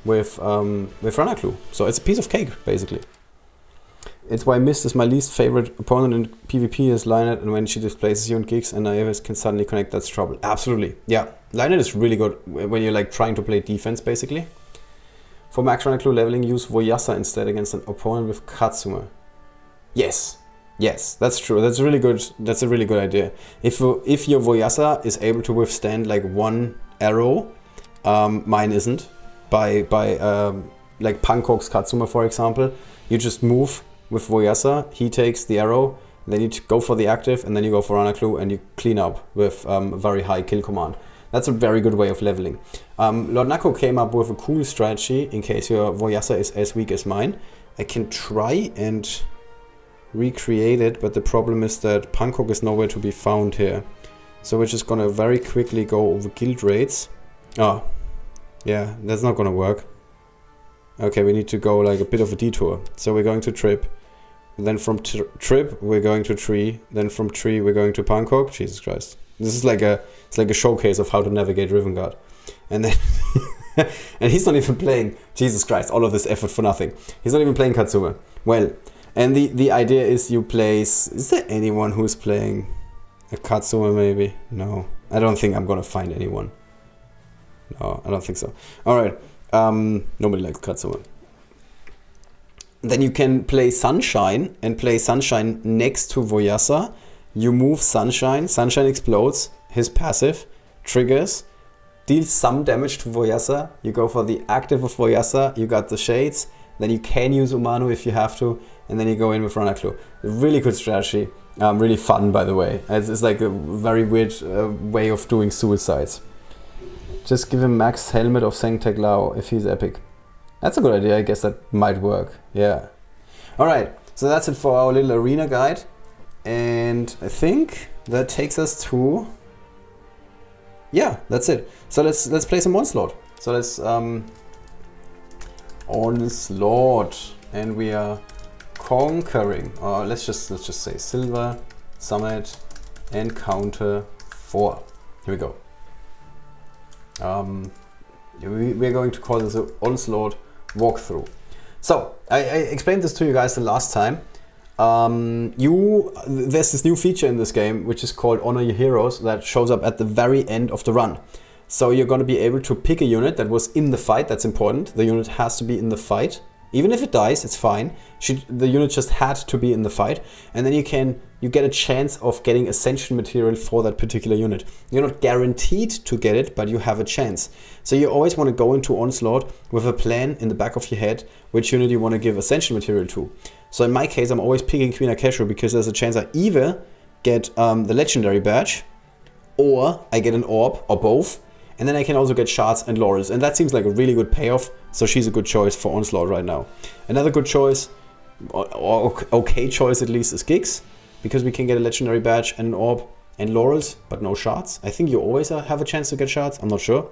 with Ranaklu. So it's a piece of cake, basically. It's why Mist is my least favorite opponent in PvP is Lionett, and when she displaces you and Giggs and Naevis can suddenly connect, that's trouble. Absolutely. Yeah, Lionett is really good when you're like trying to play defense, basically. For max Ranaklu leveling, use Voyasa instead against an opponent with Katsume. Yes. Yes, that's true. That's really good. That's a really good idea. If your Voyasa is able to withstand like 1 arrow, mine isn't, by like Pankok's Katsume, for example, you just move with Voyasa, he takes the arrow, then you go for the active, and then you go for Ranaklu, and you clean up with a very high kill command. That's a very good way of leveling. Lord Nako came up with a cool strategy in case your Voyasa is as weak as mine. I can try and recreate it, but the problem is that Pankok is nowhere to be found here. So we're just gonna very quickly go over guild rates. Oh, yeah, that's not gonna work. Okay, we need to go like a bit of a detour. So we're going to Trip. Then from Trip, we're going to Tree. Then from Tree, we're going to Pankok. Jesus Christ. This is like it's like a showcase of how to navigate Rivengard. And then... and he's not even playing... Jesus Christ, all of this effort for nothing. He's not even playing Katsume. Well, and the idea is you place... Is there anyone who's playing a Katsume maybe? No. I don't think I'm gonna find anyone. No, I don't think so. Alright. Nobody likes Katsume. Then you can play Sunshine and play Sunshine next to Voyasa. You move Sunshine, Sunshine explodes, his passive triggers, deals some damage to Voyasa. You go for the active of Voyasa, you got the shades, then you can use Umanu if you have to, and then you go in with Ranaklu. Really good strategy, really fun by the way. It's like a very weird way of doing suicides. Just give him max helmet of Sengtek Lao if he's epic. That's a good idea, I guess that might work. Yeah. Alright, so that's it for our little arena guide. And I think that takes us to... Yeah, that's it. So let's play some Onslaught. So let's Onslaught. And we are conquering. Let's just say Silver, Summit, Encounter 4. Here we go. We're going to call this an Onslaught walkthrough. So I explained this to you guys the last time. There's this new feature in this game which is called Honor Your Heroes that shows up at the very end of the run. So you're going to be able to pick a unit that was in the fight. That's important. The unit has to be in the fight Even if it dies, it's fine. The unit just had to be in the fight. And then you get a chance of getting Ascension material for that particular unit. You're not guaranteed to get it, but you have a chance. So you always want to go into Onslaught with a plan in the back of your head, which unit you want to give Ascension material to. So in my case, I'm always picking Queen Akeshu because there's a chance I either get the Legendary Badge, or I get an Orb, or both. And then I can also get Shards and Laurels. And that seems like a really good payoff. So she's a good choice for Onslaught right now. Another good choice, or okay choice at least, is Giggs. Because we can get a Legendary Badge and an Orb and Laurels, but no Shards. I think you always have a chance to get Shards. I'm not sure.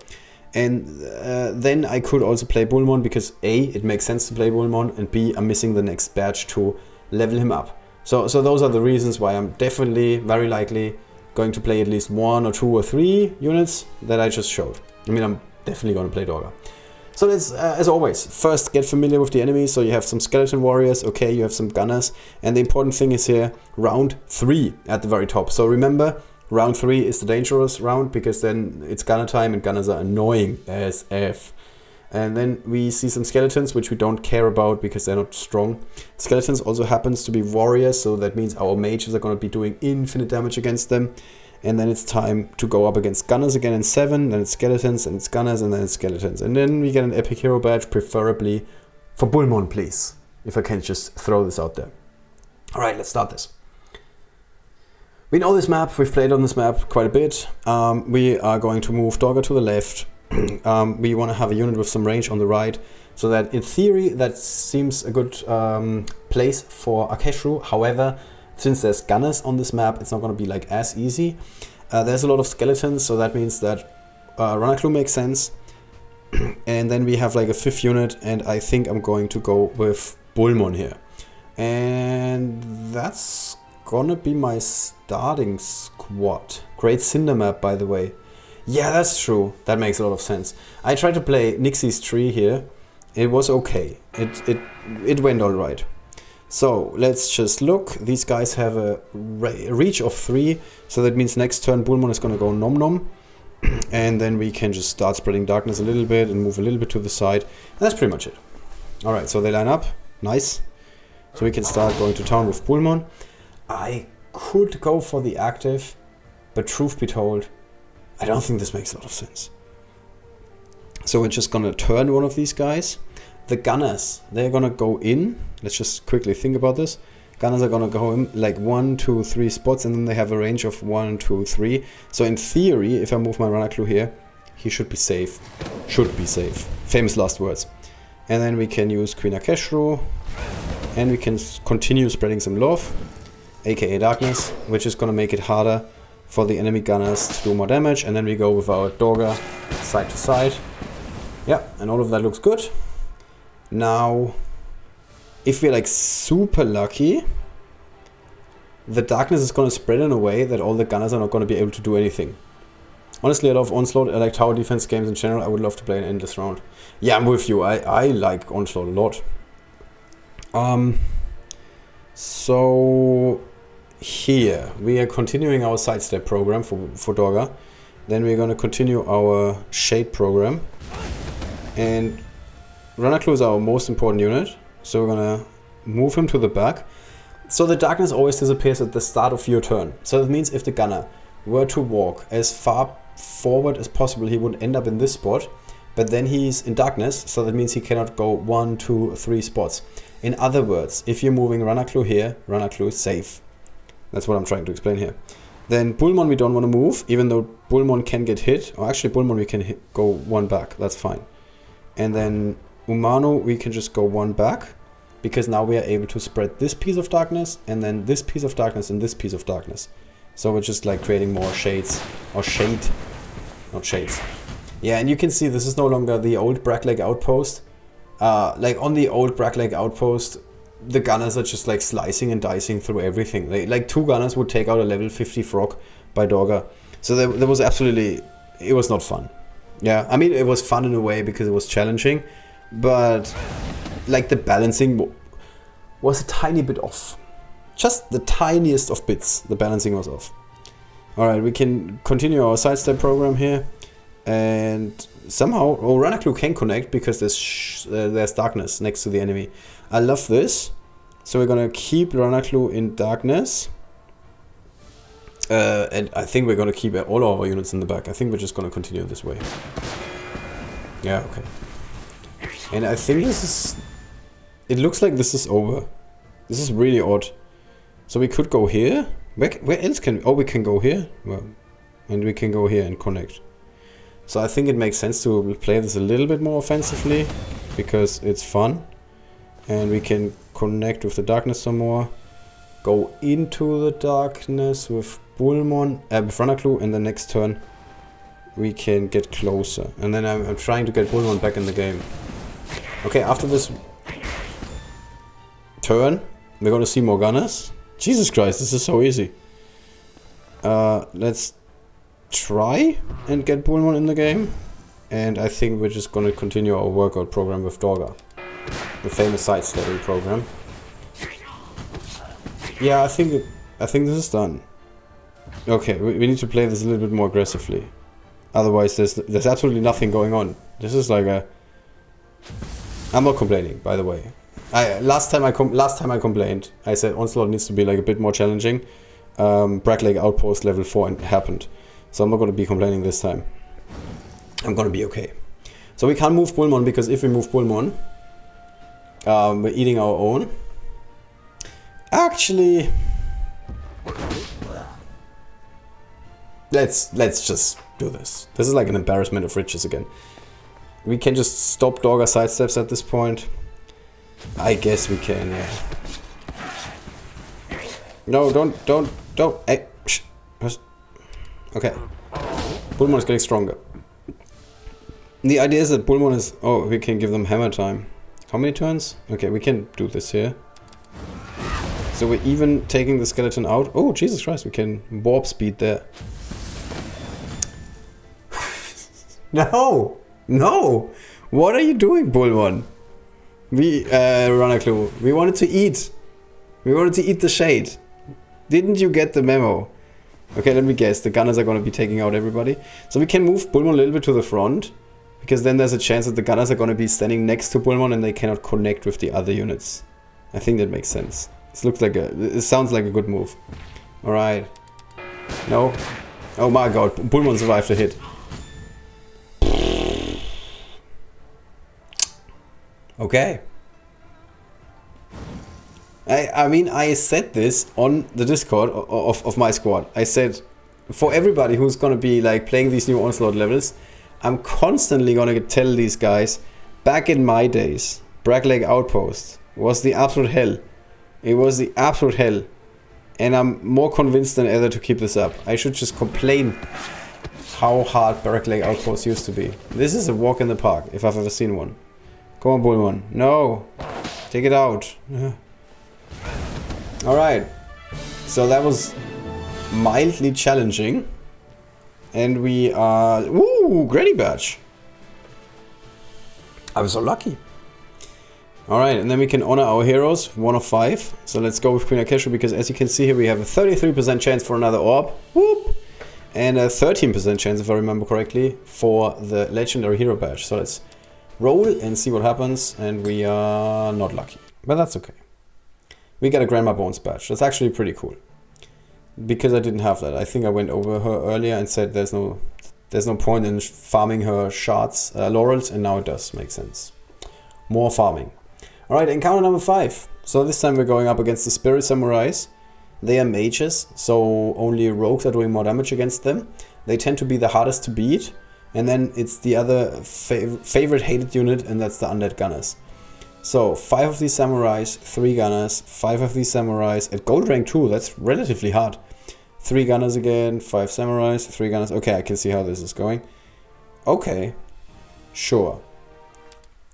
And then I could also play Bullmon because A, it makes sense to play Bullmon, and B, I'm missing the next badge to level him up. So those are the reasons why I'm definitely, very likely, going to play at least 1 or 2 or 3 units that I just showed. I mean, I'm definitely going to play Dorga. So let's, as always, first get familiar with the enemies. So you have some Skeleton Warriors, okay, you have some Gunners. And the important thing is here, round 3 at the very top. So remember, round 3 is the dangerous round because then it's Gunner time and Gunners are annoying as F. And then we see some Skeletons, which we don't care about because they're not strong. Skeletons also happens to be Warriors, so that means our mages are going to be doing infinite damage against them. And then it's time to go up against Gunners again in 7, then it's Skeletons, and it's Gunners, and then it's Skeletons. And then we get an Epic Hero Badge, preferably for Bullmon, please. If I can just throw this out there. Alright, let's start this. We know this map, we've played on this map quite a bit. We are going to move Dorga to the left. We want to have a unit with some range on the right, so that in theory that seems a good place for Akeshu. However, since there's Gunners on this map, it's not going to be like as easy. There's a lot of Skeletons, so that means that Ranaklu makes sense. And then we have like a 5th unit, and I think I'm going to go with Bullmon here. And that's gonna be my starting squad. Great Cinder map, by the way. Yeah, that's true. That makes a lot of sense. I tried to play Nixie's tree here. It was okay. It went alright. So let's just look. These guys have a reach of 3. So that means next turn Bullmon is going to go Nom Nom. And then we can just start spreading darkness a little bit and move a little bit to the side. And that's pretty much it. Alright, so they line up. Nice. So we can start going to town with Bullmon. I could go for the active, but truth be told, I don't think this makes a lot of sense. So we're just gonna turn one of these guys. The Gunners, they're gonna go in. Let's just quickly think about this. Gunners are gonna go in like 1, 2, 3 spots, and then they have a range of 1, 2, 3. So in theory, if I move my Ranaklu here, he should be safe. Should be safe. Famous last words. And then we can use Queen Akeshu, and we can continue spreading some love, aka darkness, which is gonna make it harder for the enemy Gunners to do more damage. And then we go with our Dorga side to side. Yeah, and all of that looks good. Now, if we're like super lucky, the darkness is going to spread in a way that all the Gunners are not going to be able to do anything. Honestly, I love Onslaught. I like tower defense games in general. I would love to play an endless round. Yeah, I'm with you. I like Onslaught a lot. So here we are continuing our sidestep program for Dorga. Then we're going to continue our shade program. And Ranaklu is our most important unit. So we're going to move him to the back. So the darkness always disappears at the start of your turn. So that means if the gunner were to walk as far forward as possible, he would end up in this spot. But then he's in darkness, so that means he cannot go 1, 2, 3 spots. In other words, if you're moving Ranaklu here, Ranaklu is safe. That's what I'm trying to explain here. Then Bullmon we don't want to move, even though Bullmon can get hit. Or actually Bullmon we can go 1 back, that's fine. And then Umano we can just go 1 back, because now we are able to spread this piece of darkness, and then this piece of darkness, and this piece of darkness. So we're just like creating more shades, or shade, not shades. Yeah, and you can see this is no longer the old Brackleg outpost. Like on the old Brackleg outpost, the gunners are just like slicing and dicing through everything. Like 2 gunners would take out a level 50 frog by Dorga. So there was absolutely, it was not fun. Yeah, I mean it was fun in a way because it was challenging, but like the balancing was a tiny bit off. Just the tiniest of bits, the balancing was off. Alright, we can continue our sidestep program here. And somehow, Ranaklu can connect because there's darkness next to the enemy. I love this. So we're gonna keep Ranaklu in darkness. And I think we're gonna keep all our units in the back. I think we're just gonna continue this way. Yeah, okay. And I think this is... It looks like this is over. This is really odd. So we could go here. Where else can... Oh, we can go here. Well, and we can go here and connect. So I think it makes sense to play this a little bit more offensively. Because it's fun. And we can connect with the darkness some more. Go into the darkness with Bullmon, with Ranaklu, and the next turn we can get closer. And then I'm trying to get Bullmon back in the game. Okay, after this turn, we're gonna see more gunners. Jesus Christ, this is so easy. Let's try and get Bullmon in the game. And I think we're just gonna continue our workout program with Dorga. The famous sidestepping program. Yeah, I think this is done. Okay, we need to play this a little bit more aggressively. Otherwise, there's absolutely nothing going on. This is like a... I'm not complaining, by the way. Last time I complained. I said Onslaught needs to be like a bit more challenging. Bragg Lake Outpost level 4 and happened. So I'm not going to be complaining this time. I'm going to be okay. So we can't move Bullmon because if we move Bullmon, we're eating our own. Actually, let's just do this. This is like an embarrassment of riches again. We can just stop Dorga sidesteps at this point. I guess we can, yeah. No, don't. Hey, okay. Bullmon is getting stronger. The idea is that Bullmon is... Oh, we can give them hammer time. How many turns? Okay, we can do this here. So we're even taking the skeleton out. Oh, Jesus Christ, we can warp speed there. No! No! What are you doing, Bullmon? Ranaklu, we wanted to eat. We wanted to eat the shade. Didn't you get the memo? Okay, let me guess. The gunners are going to be taking out everybody. So we can move Bullmon a little bit to the front. Because then there's a chance that the gunners are going to be standing next to Bullmon and they cannot connect with the other units. I think that makes sense. It sounds like a good move. Alright. No. Oh my god, Bullmon survived a hit. Okay. I mean, I said this on the Discord of my squad. I said, for everybody who's gonna be like playing these new Onslaught levels, I'm constantly gonna tell these guys, back in my days, Bragg Lake Outpost was the absolute hell. It was the absolute hell. And I'm more convinced than ever to keep this up. I should just complain how hard Bragg Lake Outpost used to be. This is a walk in the park, if I've ever seen one. Come on, Bullmon. No! Take it out. Alright. So that was mildly challenging. And we are... Woo! Granny Badge! I was so lucky. Alright, and then we can honor our heroes, 1 of 5. So let's go with Queen Akesha, because as you can see here, we have a 33% chance for another orb. Whoop! And a 13% chance, if I remember correctly, for the Legendary Hero Badge. So let's roll and see what happens. And we are not lucky. But that's okay. We got a Grandma Bones Badge. That's actually pretty cool. Because I didn't have that. I think I went over her earlier and said there's no point in farming her shards, laurels, and now it does make sense. More farming. Alright, encounter number 5. So this time we're going up against the Spirit Samurais. They are mages, so only rogues are doing more damage against them. They tend to be the hardest to beat. And then it's the other favorite hated unit, and that's the Undead Gunners. So 5 of these Samurais, 3 Gunners, 5 of these Samurais. At gold rank 2, that's relatively hard. 3 Gunners again, 5 Samurais, 3 Gunners. Okay, I can see how this is going. Okay, sure.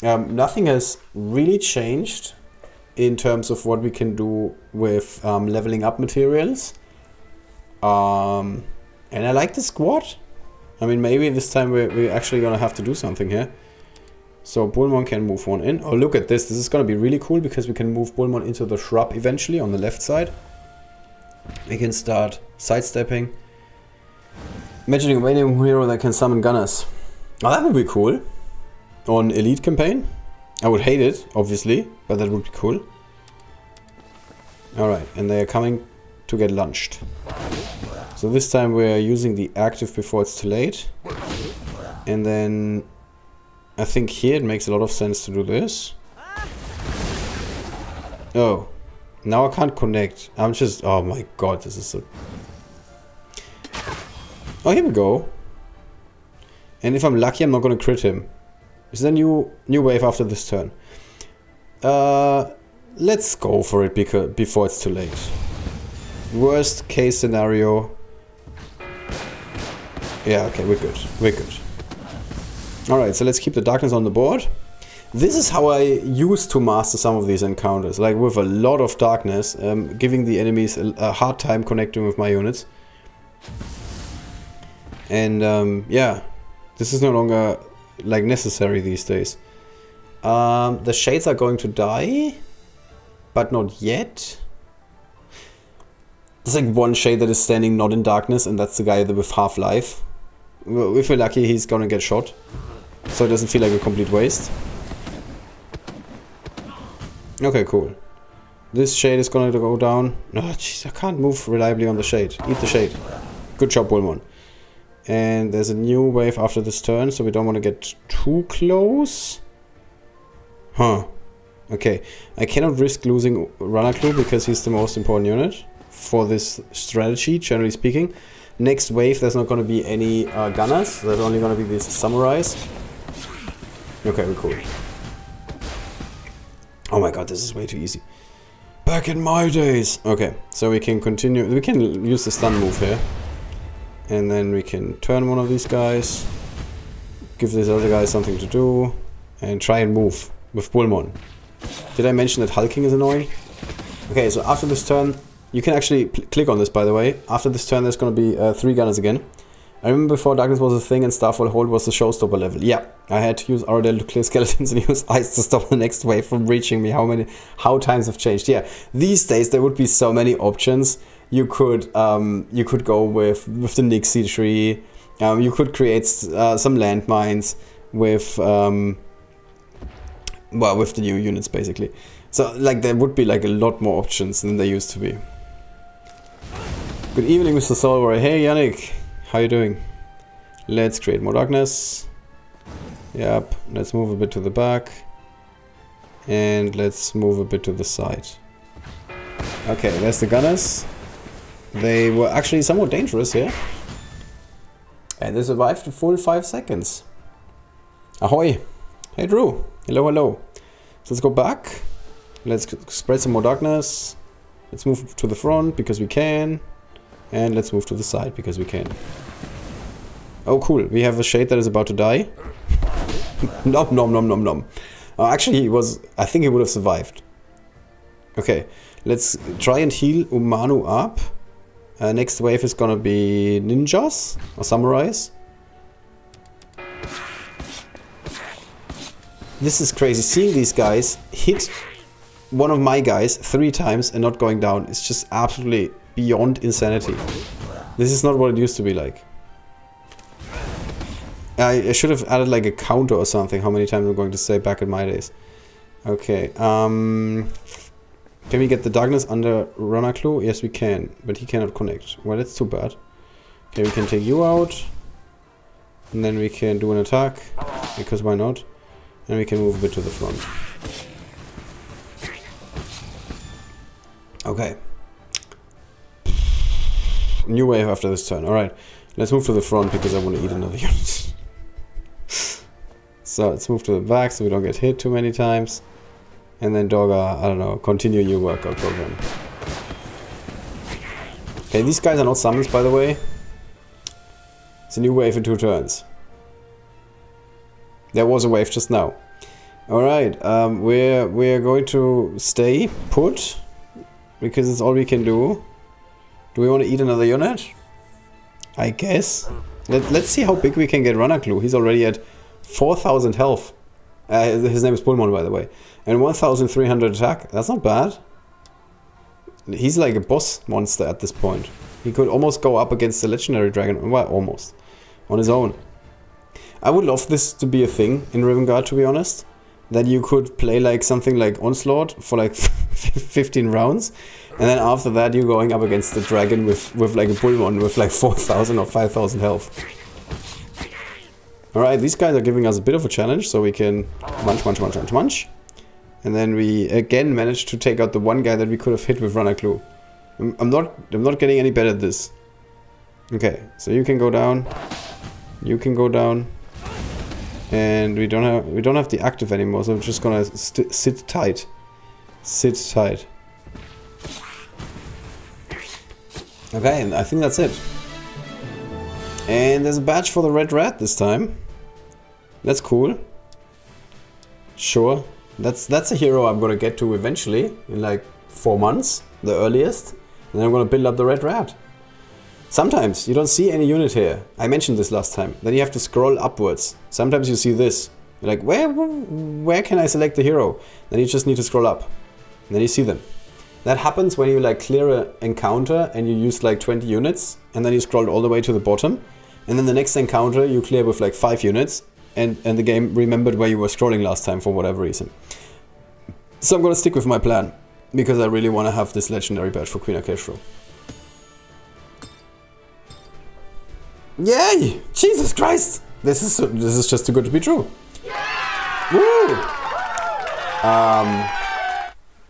Nothing has really changed in terms of what we can do with leveling up materials. And I like the squad. I mean, maybe this time we're actually gonna have to do something here. So Bullmon can move 1 in. Oh, look at this. This is gonna be really cool because we can move Bullmon into the shrub eventually on the left side. We can start sidestepping. Imagining a random hero that can summon gunners. Oh, that would be cool. On Elite campaign. I would hate it, obviously, but that would be cool. Alright, and they are coming to get lunched. So this time we're using the active before it's too late. And then I think here it makes a lot of sense to do this. Oh, now I can't connect. I'm just, oh my god, this is so... Oh, here we go. And if I'm lucky, I'm not gonna crit him. Is there a new wave after this turn? Let's go for it before it's too late. Worst case scenario. Yeah, okay, we're good. We're good. Alright, so let's keep the darkness on the board. This is how I used to master some of these encounters. Like with a lot of darkness, giving the enemies a hard time connecting with my units. And yeah, this is no longer like necessary these days. The shades are going to die, but not yet. There's like one shade that is standing not in darkness, and that's the guy with half life. If we're lucky, he's gonna get shot, so it doesn't feel like a complete waste. Okay, cool. This shade is gonna go down. Oh jeez, I can't move reliably on the shade. Eat the shade. Good job, Bullmon. And there's a new wave after this turn, so we don't want to get too close. Huh. Okay. I cannot risk losing Ranaklu because he's the most important unit for this strategy, generally speaking. Next wave, there's not going to be any gunners. There's only going to be these samurais. Okay, we're cool. Oh my god, this is way too easy. Back in my days. Okay, so we can continue. We can use the stun move here. And then we can turn one of these guys. Give this other guy something to do. And try and move with Bullmon. Did I mention that hulking is annoying? Okay, so after this turn, you can actually click on this, by the way. After this turn, there's going to be 3 gunners again. I remember before Darkness was a thing and Starfall Hold was the showstopper level. Yeah, I had to use Aradel to clear skeletons and use Ice to stop the next wave from reaching me. How times have changed. Yeah, these days there would be so many options. You could go with the Nixie tree. You could create some landmines with well, with the new units basically. So like there would be like a lot more options than there used to be. Good evening, Mr. Solver. Hey, Yannick. How you doing? Let's create more darkness. Yep. Let's move a bit to the back. And let's move a bit to the side. Okay, there's the gunners. They were actually somewhat dangerous here. And they survived the full 5 seconds. Ahoy! Hey, Drew. Hello, hello. So let's go back. Let's spread some more darkness. Let's move to the front because we can. And let's move to the side because we can. Oh, cool. We have a shade that is about to die. Nom, nom, nom, nom, nom. Actually, he was... I think he would have survived. Okay. Let's try and heal Umanu up. Next wave is gonna be ninjas or samurais. This is crazy. Seeing these guys hit one of my guys 3 times and not going down. It's just absolutely beyond insanity. This is not what it used to be like. I should have added like a counter or something. How many times I'm going to say back in my days. Okay. Can we get the darkness under Ranaklu? Yes, we can. But he cannot connect. Well, that's too bad. Okay, we can take you out. And then we can do an attack. Because why not? And we can move a bit to the front. Okay. New wave after this turn. Alright. Let's move to the front because I want to eat another unit. So let's move to the back so we don't get hit too many times. And then Dogga, I don't know, continue your workout program. Okay, these guys are not summons, by the way. It's a new wave in 2 turns. There was a wave just now. Alright, we're going to stay put. Because it's all we can do. Do we want to eat another unit? I guess. Let's see how big we can get Ranaklu. He's already at 4,000 health. His name is Bullmon, by the way. And 1,300 attack. That's not bad. He's like a boss monster at this point. He could almost go up against the legendary dragon. Well, almost. On his own. I would love this to be a thing in Rivengard, to be honest. That you could play like something like Onslaught for like 15 rounds. And then after that you're going up against the dragon with like a bullmon with like 4,000 or 5,000 health. Alright, these guys are giving us a bit of a challenge, so we can munch. And then we again managed to take out the one guy that we could have hit with Ranaklu. I'm not getting any better at this. Okay, so you can go down. You can go down. And we don't have the active anymore, so we're just gonna sit tight. Sit tight. Okay, and I think that's it. And there's a badge for the red rat this time. That's cool. Sure. That's a hero I'm gonna get to eventually, in like 4 months, the earliest. And then I'm gonna build up the red rat. Sometimes you don't see any unit here. I mentioned this last time. Then you have to scroll upwards. Sometimes you see this. You're like, where can I select the hero? Then you just need to scroll up. And then you see them. That happens when you like clear an encounter and you use like 20 units. And then you scroll all the way to the bottom. And then the next encounter you clear with like 5 units. And the game remembered where you were scrolling last time for whatever reason. So I'm gonna stick with my plan. Because I really want to have this legendary badge for Queen Akeshru. Yay! Jesus Christ! This is just too good to be true. Woo!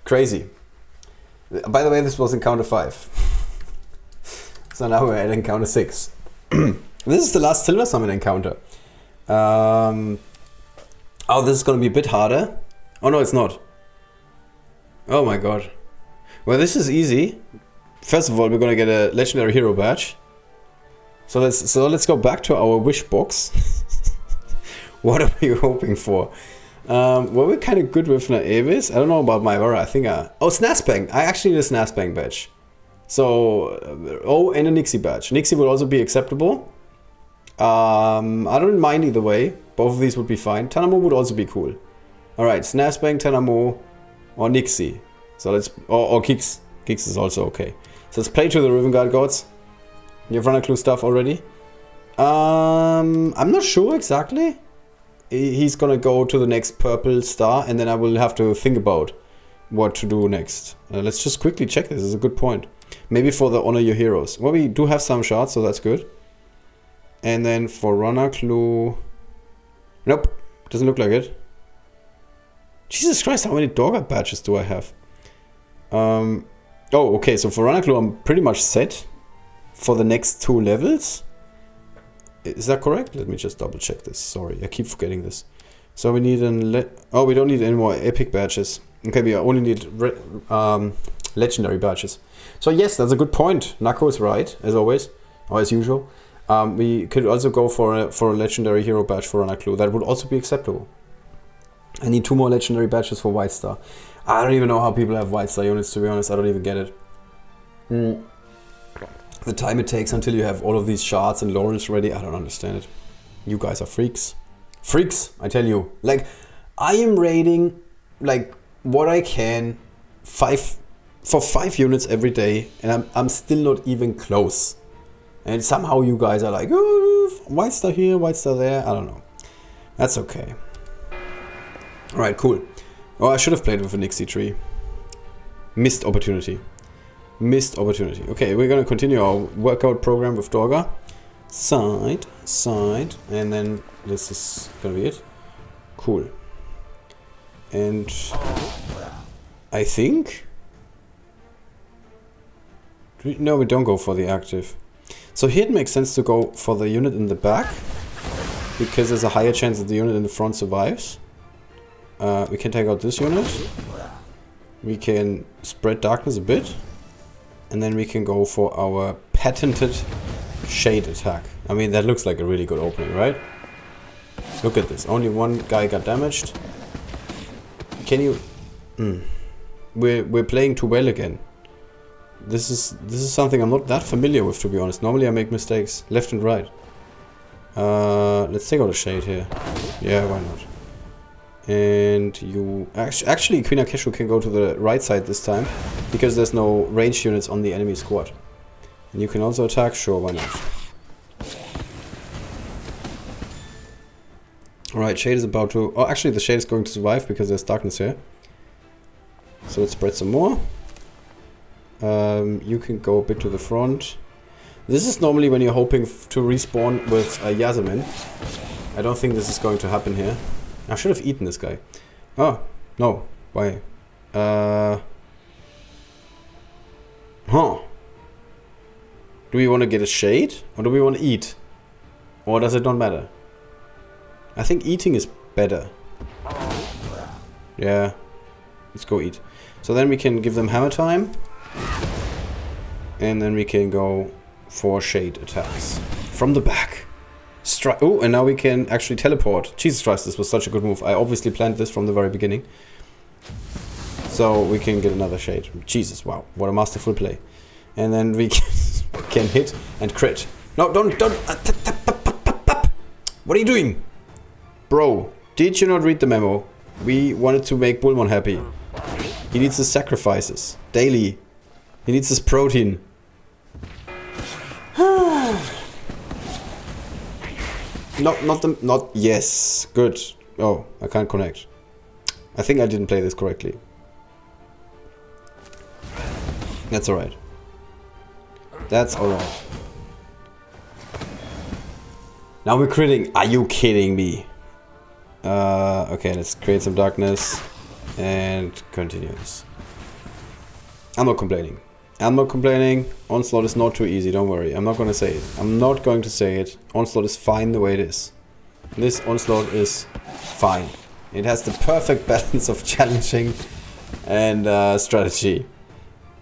Crazy. By the way, this was encounter 5. So now we're at encounter 6. This is the last Silver Summon encounter. Oh, this is gonna be a bit harder. Oh no, it's not. Oh my god. Well, this is easy. First of all, we're gonna get a legendary hero badge. So let's go back to our wish box. What are we hoping for? Well, we're kind of good with Naevis. I don't know about Myvara. I think oh, Snazbang. I actually need a Snazbang badge. So oh, and a Nixie badge. Nixie would also be acceptable. I don't mind either way. Both of these would be fine. Tanamo would also be cool. All right, Snazbang, Tanamo, or Nixie. So let's or Kix. Kix is also okay. So let's play to the Rivengard gods. You have Ranaklu stuff already? I'm not sure exactly. He's gonna go to the next purple star and then I will have to think about what to do next. Let's just quickly check this. This is a good point. Maybe for the honor your heroes. Well, we do have some shards, so that's good. And then for Ranaklu... Nope, doesn't look like it. Jesus Christ, how many Dogger badges do I have? Oh, okay, so for Ranaklu I'm pretty much set. For the next 2 levels. Is that correct? Let me just double check this. Sorry, I keep forgetting this. So we need oh, we don't need any more epic badges. Okay, we only need legendary badges. So yes, that's a good point. Nako is right, as always, or as usual. We could also go for a legendary hero badge for Ranaklu. That would also be acceptable. I need 2 more legendary badges for White Star. I don't even know how people have White Star units, to be honest. I don't even get it. The time it takes until you have all of these shards and laurels ready, I don't understand it. You guys are freaks. Freaks, I tell you. Like, I am raiding, like, what I can for 5 units every day, and I'm still not even close. And somehow you guys are like, oh, White Star here, White Star there, I don't know. That's okay. Alright, cool. Oh, I should have played with a Nixie tree. Missed opportunity. Missed opportunity. Okay, we're gonna continue our workout program with Dorga. Side, side, and then this is gonna be it. Cool. And I think... No, we don't go for the active. So here it makes sense to go for the unit in the back, because there's a higher chance that the unit in the front survives. We can take out this unit. We can spread darkness a bit. And then we can go for our patented shade attack. I mean, that looks like a really good opening, right? Look at this. Only one guy got damaged. Can you... We're playing too well again. This is something I'm not that familiar with, to be honest. Normally I make mistakes left and right. Let's take out a shade here. Yeah, why not? And you... Actually, Queen Akeshru can go to the right side this time, because there's no ranged units on the enemy squad. And you can also attack? Sure, why not? Alright, Shade is about to... Oh, actually the Shade is going to survive because there's darkness here. So let's spread some more. You can go a bit to the front. This is normally when you're hoping to respawn with Yasmin. I don't think this is going to happen here. I should have eaten this guy. Oh, no. Why? Huh. Do we want to get a Shade? Or do we want to eat? Or does it not matter? I think eating is better. Yeah. Let's go eat. So then we can give them hammer time. And then we can go for Shade attacks. From the back. Oh, and now we can actually teleport. Jesus Christ, this was such a good move. I obviously planned this from the very beginning. So we can get another Shade. Jesus, wow. What a masterful play. And then we can hit and crit. No, don't. What are you doing? Bro, did you not read the memo? We wanted to make Bullmon happy. He needs his sacrifices. Daily. He needs his protein. Not yes. Good. Oh, I can't connect. I think I didn't play this correctly. That's alright. That's alright. Now we're critting. Are you kidding me? Okay, let's create some darkness and continue this. I'm not complaining. I'm not complaining. Onslaught is not too easy, don't worry. I'm not gonna say it. I'm not going to say it. Onslaught is fine the way it is. This Onslaught is fine. It has the perfect balance of challenging and strategy.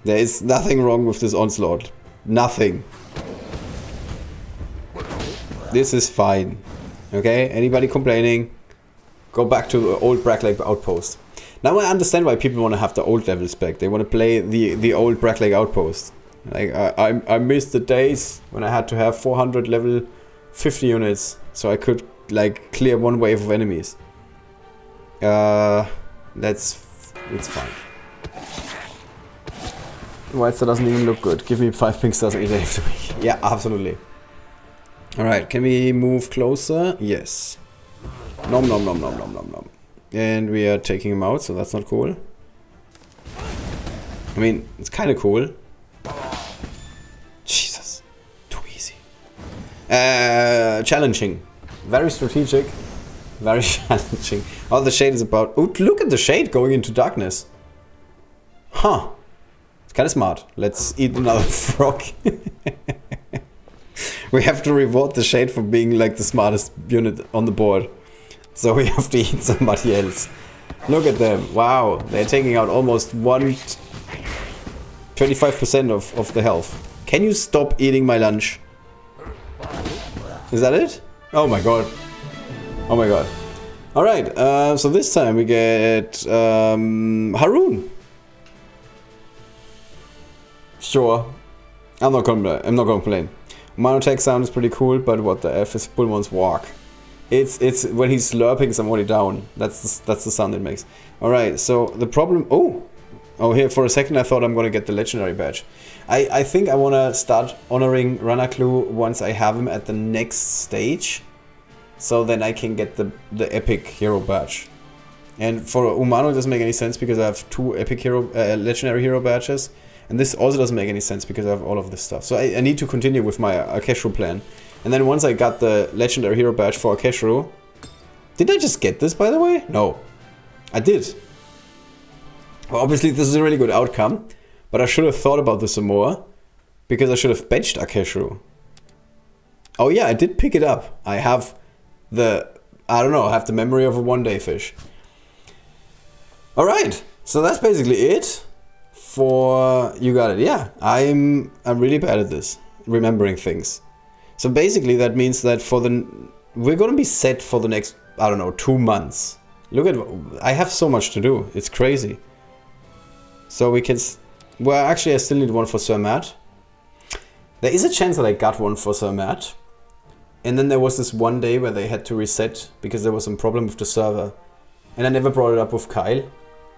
There is nothing wrong with this Onslaught. Nothing. This is fine. Okay? Anybody complaining? Go back to the old Bragg Lake Outpost. Now I understand why people want to have the old levels back. They want to play the old Bragg Lake Outpost. Like I missed the days when I had to have 400 level 50 units so I could like clear one wave of enemies. It's fine. White Star doesn't even look good. Give me 5 pink stars any day of the week. Yeah, absolutely. Alright, can we move closer? Yes. Nom nom nom nom nom nom nom. And we are taking him out, so that's not cool. I mean, it's kind of cool. Jesus. Too easy. Challenging. Very strategic. Very challenging. Oh, the Shade is about... Oh, look at the Shade going into darkness. Huh. It's kind of smart. Let's eat another frog. We have to reward the Shade for being like the smartest unit on the board. So we have to eat somebody else. Look at them. Wow. They're taking out almost 25% of the health. Can you stop eating my lunch? Is that it? Oh my god. Oh my god. Alright. So this time we get Haroon. Sure. I'm not gonna complain. Monotech sound is pretty cool, but what the F is Bullmon's walk? It's when he's slurping somebody down. That's the sound it makes. Alright, so the problem... Oh, here for a second I thought I'm gonna get the legendary badge. I think I wanna start honoring Ranaklu once I have him at the next stage. So then I can get the epic hero badge. And for Umano it doesn't make any sense because I have 2 epic hero legendary hero badges. And this also doesn't make any sense because I have all of this stuff. So I need to continue with my Akeshru plan. And then once I got the legendary hero badge for Akeshru... Did I just get this, by the way? No. I did. Well, obviously this is a really good outcome. But I should have thought about this some more. Because I should have batched Akeshru. Oh yeah, I did pick it up. I have the... I don't know, I have the memory of a one-day fish. Alright, so that's basically it. For... You got it, yeah. I'm really bad at this. Remembering things. So basically that means that for the... We're gonna be set for the next, I don't know, 2 months. Look at... I have so much to do. It's crazy. So we can... Well, actually I still need one for Sir Matt. There is a chance that I got one for Sir Matt. And then there was this one day where they had to reset because there was some problem with the server. And I never brought it up with Kyle.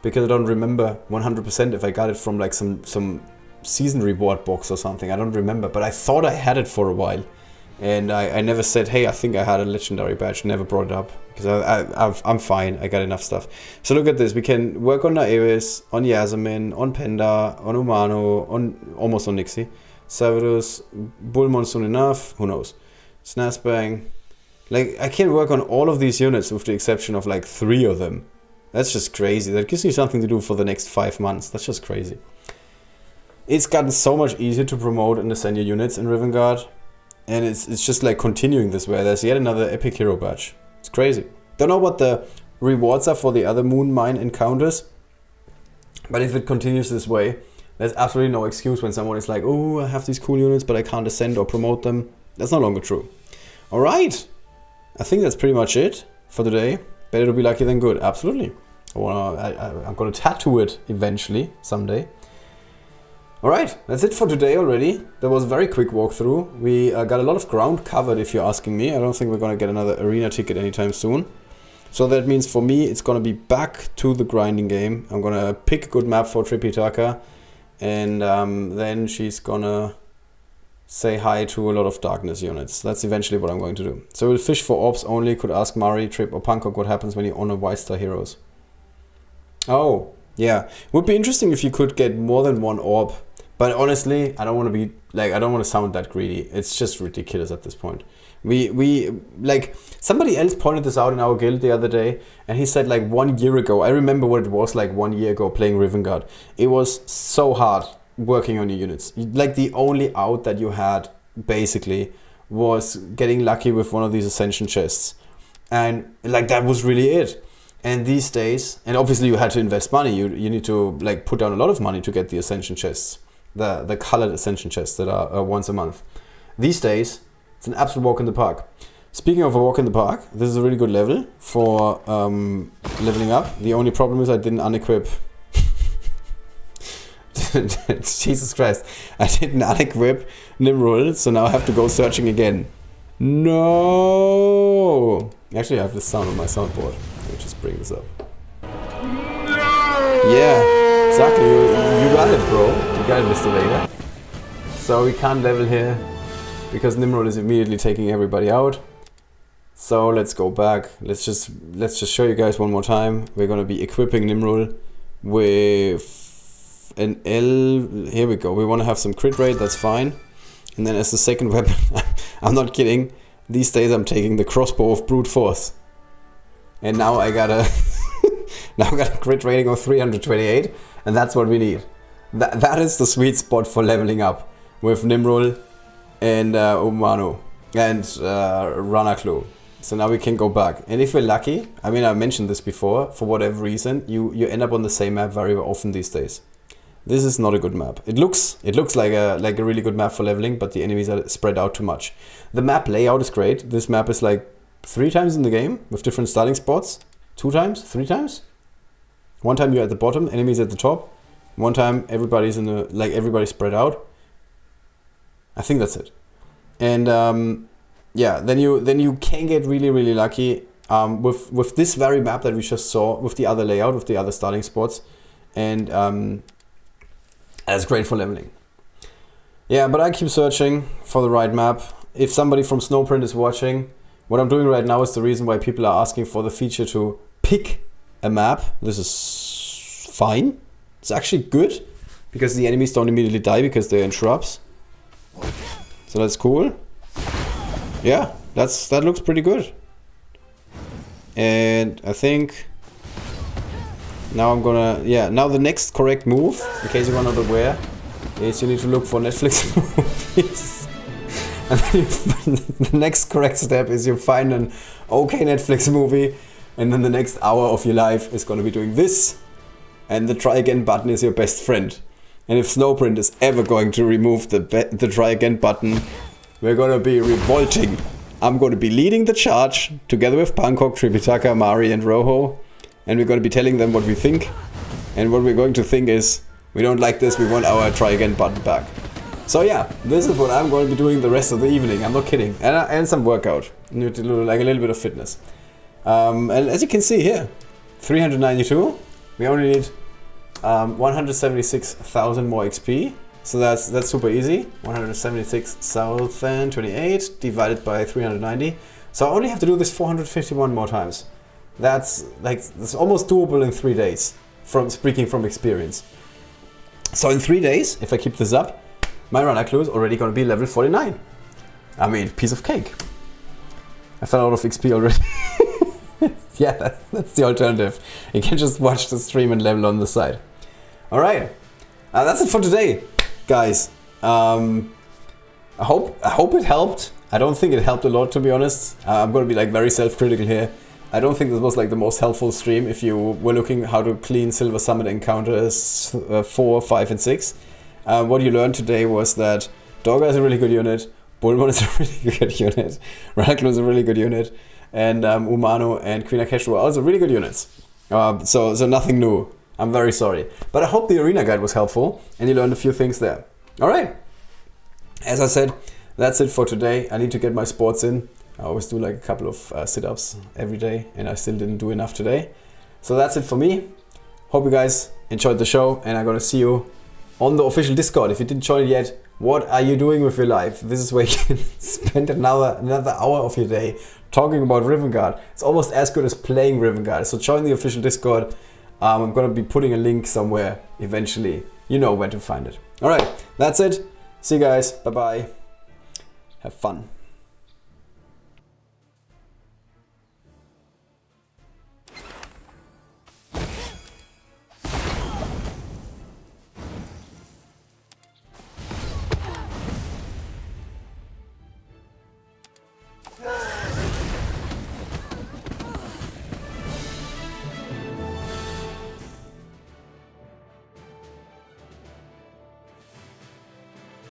Because I don't remember 100% if I got it from like some season reward box or something. I don't remember. But I thought I had it for a while. And I never said, hey, I think I had a legendary badge. Never brought it up because I'm fine. I got enough stuff. So look at this. We can work on Naevis, on Yasmin, on Penda, on Umano, almost on Nixie. Severus, Bullmon soon enough. Who knows? Snazbang. Like, I can work on all of these units with the exception of like 3 of them. That's just crazy. That gives me something to do for the next 5 months. That's just crazy. It's gotten so much easier to promote and ascend your units in Rivengard. And it's just like continuing this way. There's yet another epic hero badge. It's crazy. Don't know what the rewards are for the other moon mine encounters. But if it continues this way, there's absolutely no excuse when someone is like, oh, I have these cool units, but I can't ascend or promote them. That's no longer true. Alright. I think that's pretty much it for today. Better to be lucky than good. Absolutely. I'm gonna tattoo it eventually, someday. Alright, that's it for today already. That was a very quick walkthrough. We got a lot of ground covered if you're asking me. I don't think we're gonna get another arena ticket anytime soon. So that means for me it's gonna be back to the grinding game. I'm gonna pick a good map for Tripitaka. And then she's gonna say hi to a lot of darkness units. That's eventually what I'm going to do. So we'll fish for orbs only. Could ask Mari, Trip or Pankok what happens when you honor White Star heroes. Oh, yeah. Would be interesting if you could get more than 1 orb. But honestly, I don't want to be like, I don't want to sound that greedy. It's just ridiculous at this point. We like, somebody else pointed this out in our guild the other day, and he said like 1 year ago, I remember what it was like 1 year ago playing Rivengard. It was so hard working on your units. Like the only out that you had basically was getting lucky with one of these ascension chests. And like that was really it. And these days, and obviously you had to invest money. You need to like put down a lot of money to get the ascension chests. The colored ascension chests that are once a month. These days, it's an absolute walk in the park. Speaking of a walk in the park, this is a really good level for leveling up. The only problem is I didn't unequip. Jesus Christ. I didn't unequip Nimrul, so now I have to go searching again. No! Actually, I have this sound on my soundboard. Let me just bring this up. Yeah, exactly. You got it, bro. You got it, Mr. Vader. So we can't level here because Nimrod is immediately taking everybody out. So let's go back. Let's just show you guys one more time. We're gonna be equipping Nimrod with an L. Here we go. We want to have some crit rate. That's fine. And then as the second weapon, I'm not kidding. These days I'm taking the crossbow of brute force. And now I got a crit rating of 328, and that's what we need. That is the sweet spot for leveling up with Nimrul and Umano and Ranaklu. So now we can go back. And if we're lucky, I mean, I mentioned this before, for whatever reason, you end up on the same map very often these days. This is not a good map. It looks like a really good map for leveling, but the enemies are spread out too much. The map layout is great. This map is like 3 times in the game with different starting spots. 2 times? 3 times? 1 time you're at the bottom, enemies at the top. 1 time everybody's everybody's spread out. I think that's it. And yeah, then you can get really lucky with this very map that we just saw, with the other layout, with the other starting spots, and that's great for leveling. Yeah, but I keep searching for the right map. If somebody from Snowprint is watching, what I'm doing right now is the reason why people are asking for the feature to pick a map. This is fine. It's actually good because the enemies don't immediately die because they're in shrubs. So that's cool. Yeah, that looks pretty good. And I think now I'm gonna, now the next correct move, in case you're not aware, is you need to look for Netflix movies. And then the next correct step is you find an okay Netflix movie, and then the next hour of your life is gonna be doing this, and the try again button is your best friend. And if Snowprint is ever going to remove the try again button, we're gonna be revolting. I'm gonna be leading the charge together with Pankok, Tripitaka, Mari and Rojo, and we're gonna be telling them what we think. And what we're going to think is, we don't like this, we want our try again button back. So yeah, this is what I'm going to be doing the rest of the evening. I'm not kidding. And some workout. Need to do like a little bit of fitness. And as you can see here, 392. We only need 176,000 more XP. So that's super easy. 176,028 divided by 390. So I only have to do this 451 more times. That's almost doable in 3 days, from speaking from experience. So in 3 days, if I keep this up, my Ranaklu is already going to be level 49. I mean, piece of cake. I fell out of XP already. Yeah, that's the alternative. You can just watch the stream and level on the side. Alright, that's it for today, guys. I hope it helped. I don't think it helped a lot, to be honest. I'm going to be like very self-critical here. I don't think this was like the most helpful stream if you were looking how to clean Silver Summit encounters 4, 5 and 6. What you learned today was that Dogger is a really good unit, Bullmon is a really good unit, Ranaklu is a really good unit, and Umano and Queen Akeshu are also really good units. So nothing new. I'm very sorry. But I hope the arena guide was helpful and you learned a few things there. Alright. As I said, that's it for today. I need to get my sports in. I always do like a couple of sit-ups every day and I still didn't do enough today. So that's it for me. Hope you guys enjoyed the show and I'm gonna see you on the official Discord. If you didn't join it yet, what are you doing with your life? This is where you can spend another hour of your day talking about Rivengard. It's almost as good as playing Rivengard. So join the official Discord. I'm gonna be putting a link somewhere eventually. You know where to find it. Alright, that's it. See you guys. Bye bye. Have fun.